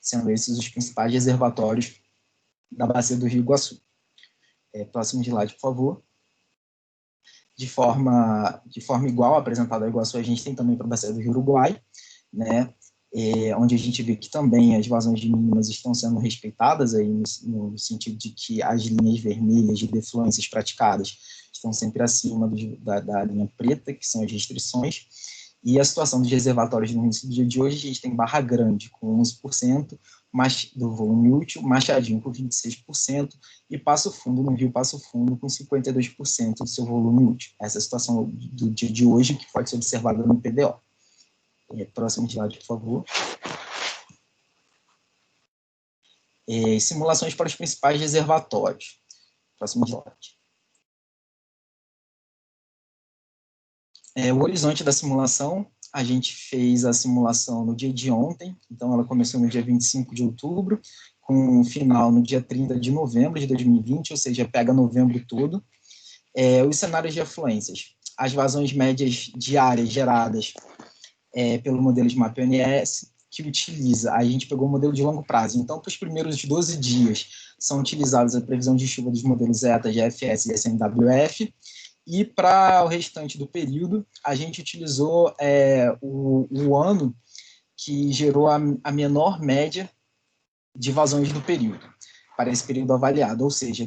sendo esses os principais reservatórios da bacia do Rio Iguaçu. Próximo slide, por favor. De forma igual apresentada ao Iguaçu, a gente tem também para a bacia do Rio Uruguai, né, onde a gente vê que também as vazões mínimas estão sendo respeitadas, aí no sentido de que as linhas vermelhas de defluências praticadas estão sempre acima da linha preta, que são as restrições, e a situação dos reservatórios no início do dia de hoje, a gente tem Barra Grande com 11% do volume útil, Machadinho com 26% e Passo Fundo, no Rio Passo Fundo, com 52% do seu volume útil. Essa é a situação do dia de hoje que pode ser observada no PDO. Próximo slide, por favor. Simulações para os principais reservatórios. Próximo slide. O horizonte da simulação, a gente fez a simulação no dia de ontem, então ela começou no dia 25 de outubro, com final no dia 30 de novembro de 2020, ou seja, pega novembro todo. Os cenários de afluências, as vazões médias diárias geradas pelo modelo de mapa ONS, que utiliza, a gente pegou o modelo de longo prazo, então para os primeiros 12 dias são utilizados a previsão de chuva dos modelos ETA, GFS e SNWF, e para o restante do período, a gente utilizou o ano que gerou a menor média de vazões do período, para esse período avaliado, ou seja,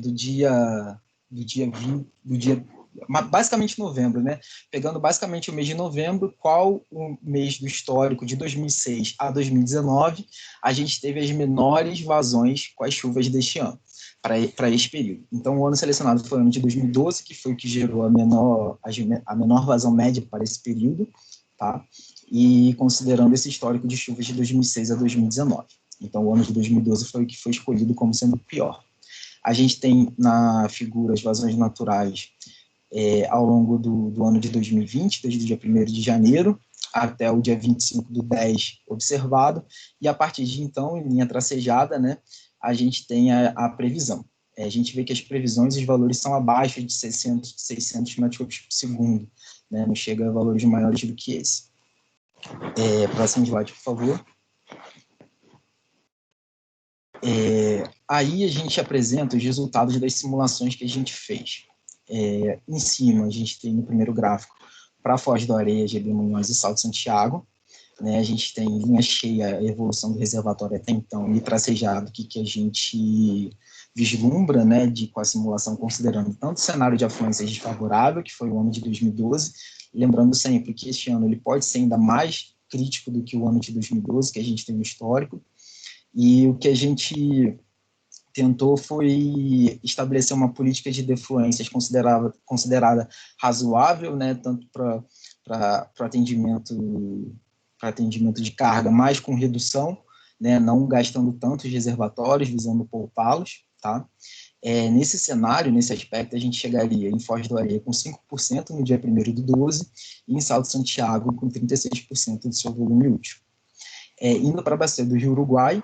basicamente novembro, né? Pegando basicamente o mês de novembro, qual o mês do histórico de 2006 a 2019, a gente teve as menores vazões com as chuvas deste ano, para esse período. Então, o ano selecionado foi o ano de 2012, que foi o que gerou a menor vazão média para esse período, tá? E considerando esse histórico de chuvas de 2006 a 2019. Então, o ano de 2012 foi o que foi escolhido como sendo o pior. A gente tem na figura as vazões naturais ao longo do ano de 2020, desde o dia 1º de janeiro até o dia 25 do 10 observado, e a partir de então, em linha tracejada, né, a gente tem a previsão. A gente vê que as previsões, os valores são abaixo de 600 metros por segundo, né, não chega a valores maiores do que esse. Próximo slide, por favor. Aí a gente apresenta os resultados das simulações que a gente fez. Em cima, a gente tem no primeiro gráfico, para Foz do Areia, GB Munhoz e Salto Santiago, né, a gente tem linha cheia, a evolução do reservatório até então, e tracejado, que a gente vislumbra, né, com a simulação, considerando tanto o cenário de afluência desfavorável, que foi o ano de 2012, lembrando sempre que este ano ele pode ser ainda mais crítico do que o ano de 2012, que a gente tem no histórico, e o que a gente tentou foi estabelecer uma política de defluências considerada razoável, né, tanto para atendimento de carga, mas com redução, né, não gastando tanto os reservatórios, visando poupá-los, tá? Nesse cenário, nesse aspecto, a gente chegaria em Foz do Areia com 5% no dia 1º do 12 e em Salto Santiago com 36% do seu volume útil. Indo para a bacia do Rio Uruguai,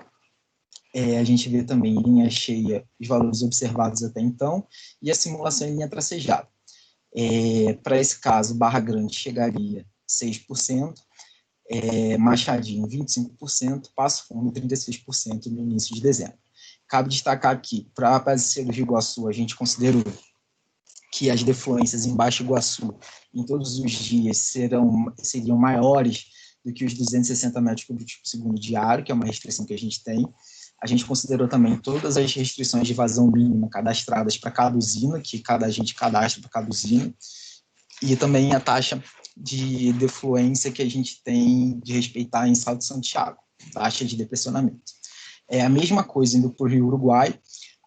a gente vê também em linha cheia os valores observados até então e a simulação em linha tracejada. Para esse caso, Barra Grande chegaria 6%, Machadinho 25%, Passo Fundo 36% no início de dezembro. Cabe destacar aqui, para a bacia do Rio Iguaçu, a gente considerou que as defluências em Baixo Iguaçu, em todos os dias, seriam maiores do que os 260 metros cúbicos por segundo diário, que é uma restrição que a gente tem. A gente considerou também todas as restrições de vazão mínima cadastradas para cada usina, que cada agente cadastra para cada usina, e também a taxa de defluência que a gente tem de respeitar em Salto Santiago, taxa de depressionamento. É a mesma coisa indo para o Rio Uruguai,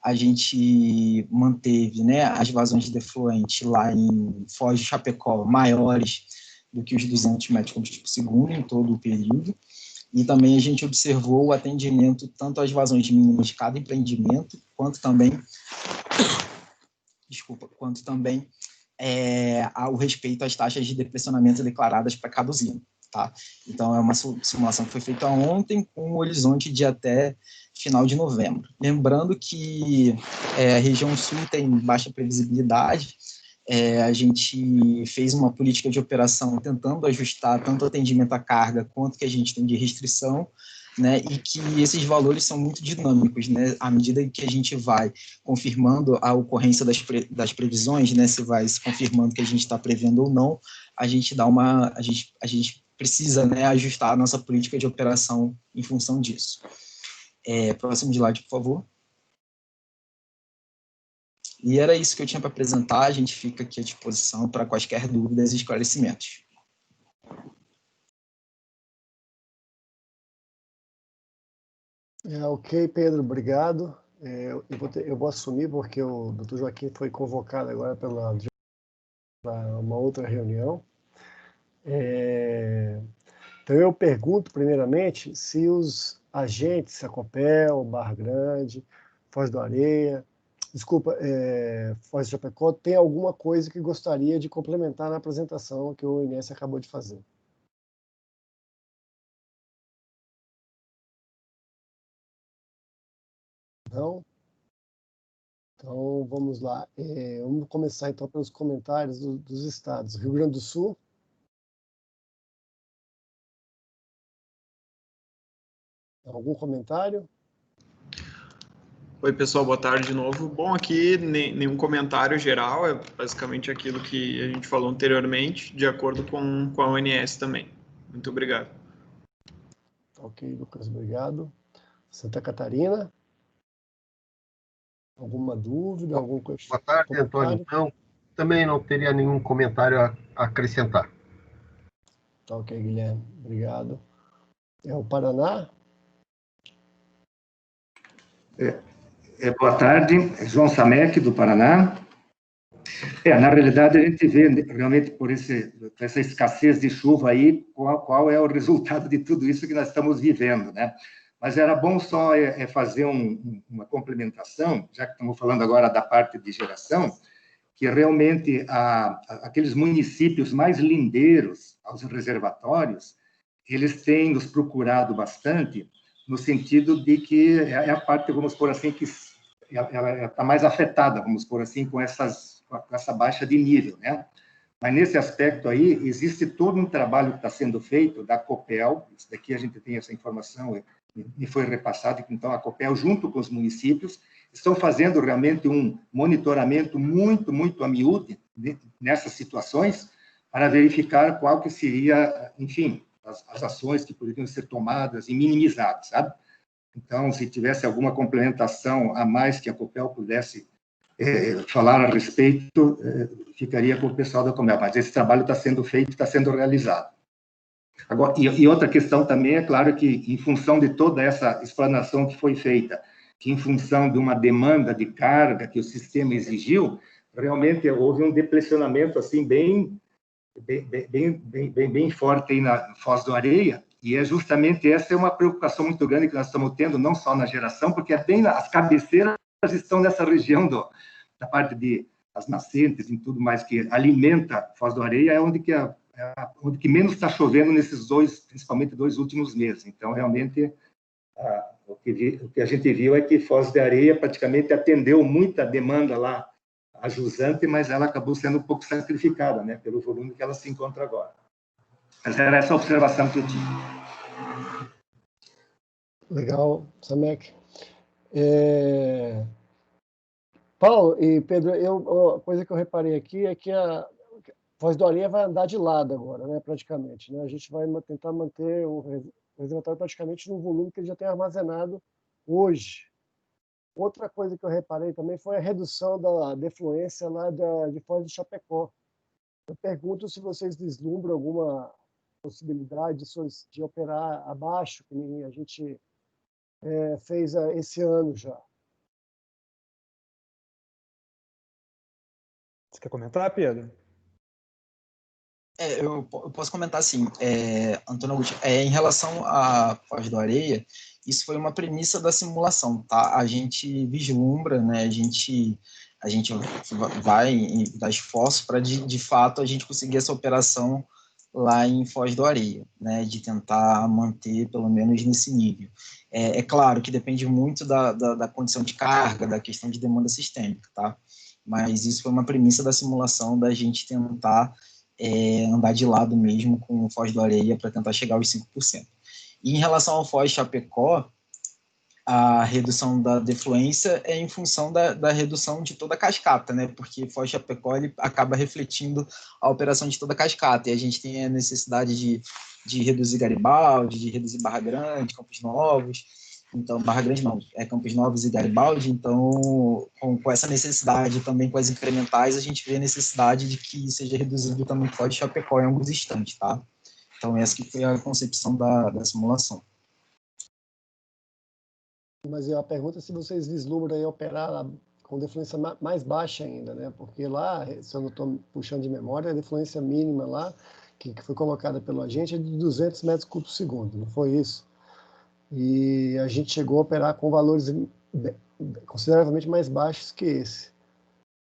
a gente manteve, né, as vazões de defluente lá em Foz do Chapecó maiores do que os 200 metros cúbicos por segundo em todo o período, e também a gente observou o atendimento tanto às vazões mínimas de cada empreendimento, quanto também ao respeito às taxas de depressionamento declaradas para cada usina. Tá? Então, é uma simulação que foi feita ontem com um horizonte de até final de novembro. Lembrando que a região sul tem baixa previsibilidade, a gente fez uma política de operação tentando ajustar tanto o atendimento à carga quanto que a gente tem de restrição, né, e que esses valores são muito dinâmicos, né, à medida que a gente vai confirmando a ocorrência das previsões, né, se vai se confirmando que a gente está prevendo ou não, a gente precisa, né, ajustar a nossa política de operação em função disso. Próximo slide, por favor. E era isso que eu tinha para apresentar, a gente fica aqui à disposição para quaisquer dúvidas e esclarecimentos. Ok, Pedro, obrigado. Eu vou assumir, porque o Dr. Joaquim foi convocado agora para uma outra reunião. Então, eu pergunto, primeiramente, se os agentes, a Copel, Barra Grande, Foz do Areia, Foz do Chapecó, tem alguma coisa que gostaria de complementar na apresentação que o Inés acabou de fazer. Não? Então, vamos lá. Vamos começar, então, pelos comentários dos estados. Rio Grande do Sul. Algum comentário? Oi, pessoal, boa tarde de novo. Bom, aqui nenhum comentário geral, é basicamente aquilo que a gente falou anteriormente, de acordo com a ONS também. Muito obrigado. Ok, Lucas, obrigado. Santa Catarina? Alguma dúvida? Alguma coisa? Boa tarde, Antônio. Não, também não teria nenhum comentário a acrescentar. Tá ok, Guilherme. Obrigado. O Paraná? Boa tarde, João Samek, do Paraná. Na realidade, a gente vê realmente por essa escassez de chuva aí, qual é o resultado de tudo isso que nós estamos vivendo, né? Mas era bom só fazer uma complementação, já que estamos falando agora da parte de geração, que realmente aqueles municípios mais lindeiros aos reservatórios, eles têm nos procurado bastante, no sentido de que é a parte, vamos por assim, que ela está mais afetada, vamos por assim, com essa baixa de nível, né? Mas nesse aspecto aí, existe todo um trabalho que está sendo feito da Copel, isso daqui a gente tem essa informação, e foi repassado, então a Copel, junto com os municípios, estão fazendo realmente um monitoramento muito, muito a miúde nessas situações, para verificar qual que seria, enfim, as ações que poderiam ser tomadas e minimizadas, sabe? Então, se tivesse alguma complementação a mais que a Copel pudesse falar a respeito, ficaria com o pessoal da Copel, mas esse trabalho está sendo feito, está sendo realizado. Agora, e outra questão também, é claro que, em função de toda essa explanação que foi feita, que em função de uma demanda de carga que o sistema exigiu, realmente houve um depressionamento assim, bem forte aí na Foz do Areia, e justamente essa é uma preocupação muito grande que nós estamos tendo, não só na geração, porque as cabeceiras estão nessa região da parte das nascentes e tudo mais que alimenta Foz do Areia, é onde que menos está chovendo nesses principalmente dois últimos meses. Então, realmente, o que a gente viu é que Foz do Areia praticamente atendeu muita demanda lá a jusante, mas ela acabou sendo um pouco sacrificada, né, pelo volume que ela se encontra agora. Mas era essa a observação que eu tinha. Legal, Samek. Paulo e Pedro, a coisa que eu reparei aqui é que a Foz do Areia vai andar de lado agora, né, praticamente. Né? A gente vai tentar manter o reservatório praticamente no volume que ele já tem armazenado hoje. Outra coisa que eu reparei também foi a redução da defluência lá de Foz do Chapecó. Eu pergunto se vocês vislumbram alguma possibilidade de operar abaixo, que nem a gente fez esse ano já. Você quer comentar, Pedro? Eu posso comentar assim, Antônio Augusto, em relação à Foz do Areia, isso foi uma premissa da simulação, tá? A gente vislumbra, né? A gente vai dar esforço para, de fato, a gente conseguir essa operação lá em Foz do Areia, né? De tentar manter, pelo menos, nesse nível. É claro que depende muito da condição de carga, da questão de demanda sistêmica, tá? Mas isso foi uma premissa da simulação da gente tentar andar de lado mesmo com o Foz do Areia para tentar chegar aos 5%. E em relação ao Foz Chapecó, a redução da defluência é em função da redução de toda a cascata, né? Porque Foz Chapecó ele acaba refletindo a operação de toda a cascata, e a gente tem a necessidade de reduzir Garibaldi, de reduzir Barra Grande, Campos Novos. Então, Barra Grande não, Campos Novos e Garibaldi. Então, com essa necessidade também com as incrementais, a gente vê a necessidade de que seja reduzido também Foz de Chapecó em alguns instantes, tá? Então, essa que foi a concepção da simulação. Mas a pergunta é se vocês vislumbram aí operar com defluência mais baixa ainda, né? Porque lá, se eu não estou puxando de memória, a defluência mínima lá, que foi colocada pelo agente, é de 200 metros cúbicos por segundo, não foi isso? E a gente chegou a operar com valores consideravelmente mais baixos que esse.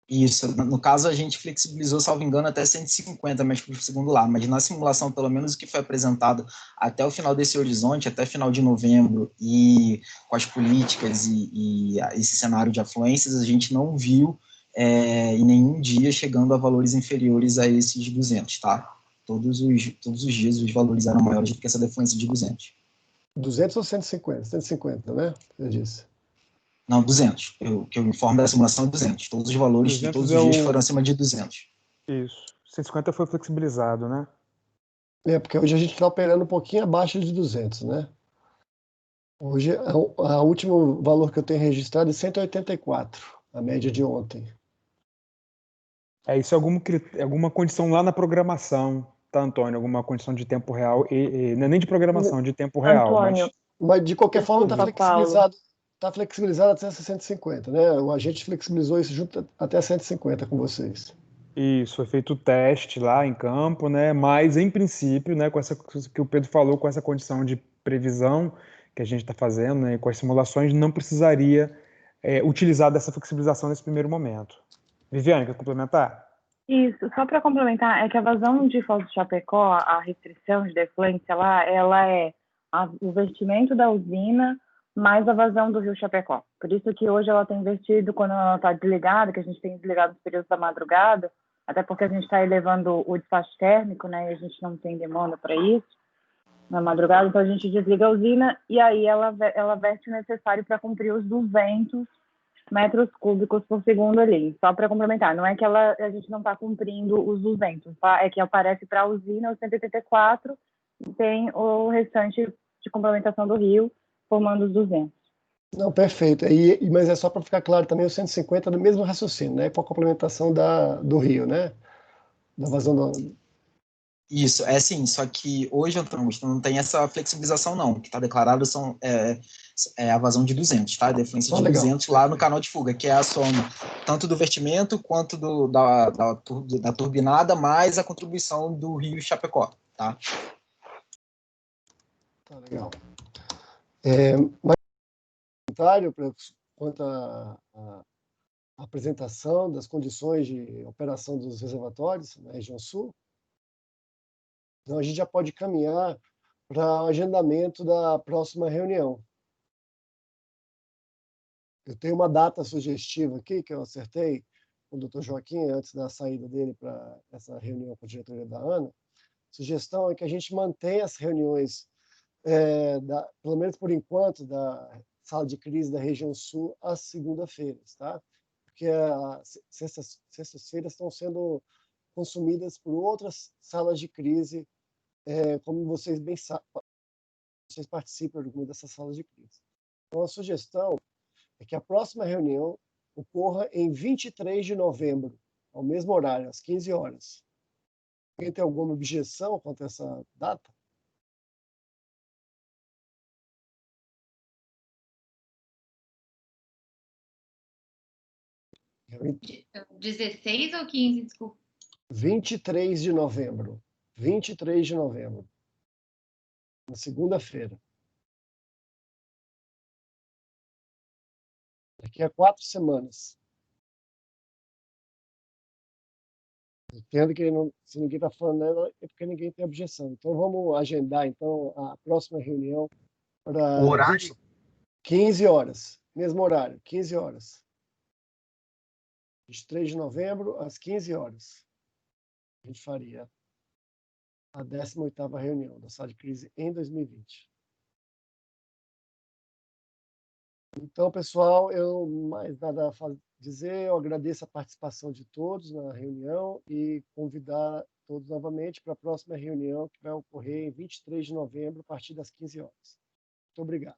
Isso, no caso a gente flexibilizou, salvo engano, até 150 metros por segundo lá, mas na simulação, pelo menos o que foi apresentado até o final desse horizonte, até final de novembro, e com as políticas e esse cenário de afluências, a gente não viu em nenhum dia chegando a valores inferiores a esses 200, tá? Todos os dias os valores eram maiores do que essa defluência de 200. 200 ou 150? 150, né? Eu disse. Não, 200. Que eu informo da simulação é 200. Todos os valores de todos os dias foram acima de 200. Isso. 150 foi flexibilizado, né? Porque hoje a gente está operando um pouquinho abaixo de 200, né? Hoje, o último valor que eu tenho registrado é 184, a média de ontem. Isso é alguma condição lá na programação, tá, Antônio? Alguma condição de tempo real, não é nem de programação, de tempo real. Antônio, mas de qualquer forma está flexibilizado até 150, né? O agente flexibilizou isso junto até 150 com vocês. Isso, foi feito o teste lá em campo, né? Mas, em princípio, né, com essa que o Pedro falou, com essa condição de previsão que a gente está fazendo, né, com as simulações, não precisaria utilizar dessa flexibilização nesse primeiro momento. Viviane, quer complementar? Isso, só para complementar, é que a vazão de Foz do Chapecó, a restrição de defluência lá, ela é o investimento da usina mais a vazão do Rio Chapecó. Por isso que hoje ela tem investido quando ela está desligada, que a gente tem desligado nos períodos da madrugada, até porque a gente está elevando o despacho térmico, né, e a gente não tem demanda para isso na madrugada, então a gente desliga a usina e aí ela verte o necessário para cumprir os 200 metros cúbicos por segundo ali, só para complementar. Não é que a gente não está cumprindo os 200, tá? É que aparece para a usina os 184 e tem o restante de complementação do rio, formando os 200. Não, perfeito. Mas é só para ficar claro também, os 150 do mesmo raciocínio, né? Com a complementação do rio, né? Da vazão do... Isso, sim, só que hoje, Antônio, não tem essa flexibilização não, o que está declarado é a vazão de 200, tá? A defluência de 200 lá no canal de fuga, que é a soma tanto do vertimento quanto da turbinada, mais a contribuição do rio Chapecó, tá? Tá, legal. Mais comentário quanto à apresentação das condições de operação dos reservatórios na região sul? Então, a gente já pode caminhar para o agendamento da próxima reunião. Eu tenho uma data sugestiva aqui, que eu acertei com o Dr. Joaquim, antes da saída dele para essa reunião com a diretoria da ANA. A sugestão é que a gente mantenha as reuniões, pelo menos por enquanto, sala de crise da região sul às segunda-feiras, tá? Porque as sextas-feiras estão sendo consumidas por outras salas de crise, como vocês bem sabem, vocês participam de alguma dessas salas de crise. Então, a sugestão é que a próxima reunião ocorra em 23 de novembro, ao mesmo horário, às 15 horas. Alguém tem alguma objeção quanto a essa data? De- 16 ou 15, desculpa. 23 de novembro. 23 de novembro. Na segunda-feira. Daqui a 4 semanas. Entendo que se ninguém está falando nela, é porque ninguém tem objeção. Então, vamos agendar então, a próxima reunião para O horário? 15 horas. Mesmo horário, 15 horas. 23 de novembro, às 15 horas. A gente faria a 18ª reunião da sala de crise em 2020. Então, pessoal, eu mais nada a dizer. Eu agradeço a participação de todos na reunião e convidar todos novamente para a próxima reunião, que vai ocorrer em 23 de novembro, a partir das 15 horas. Muito obrigado.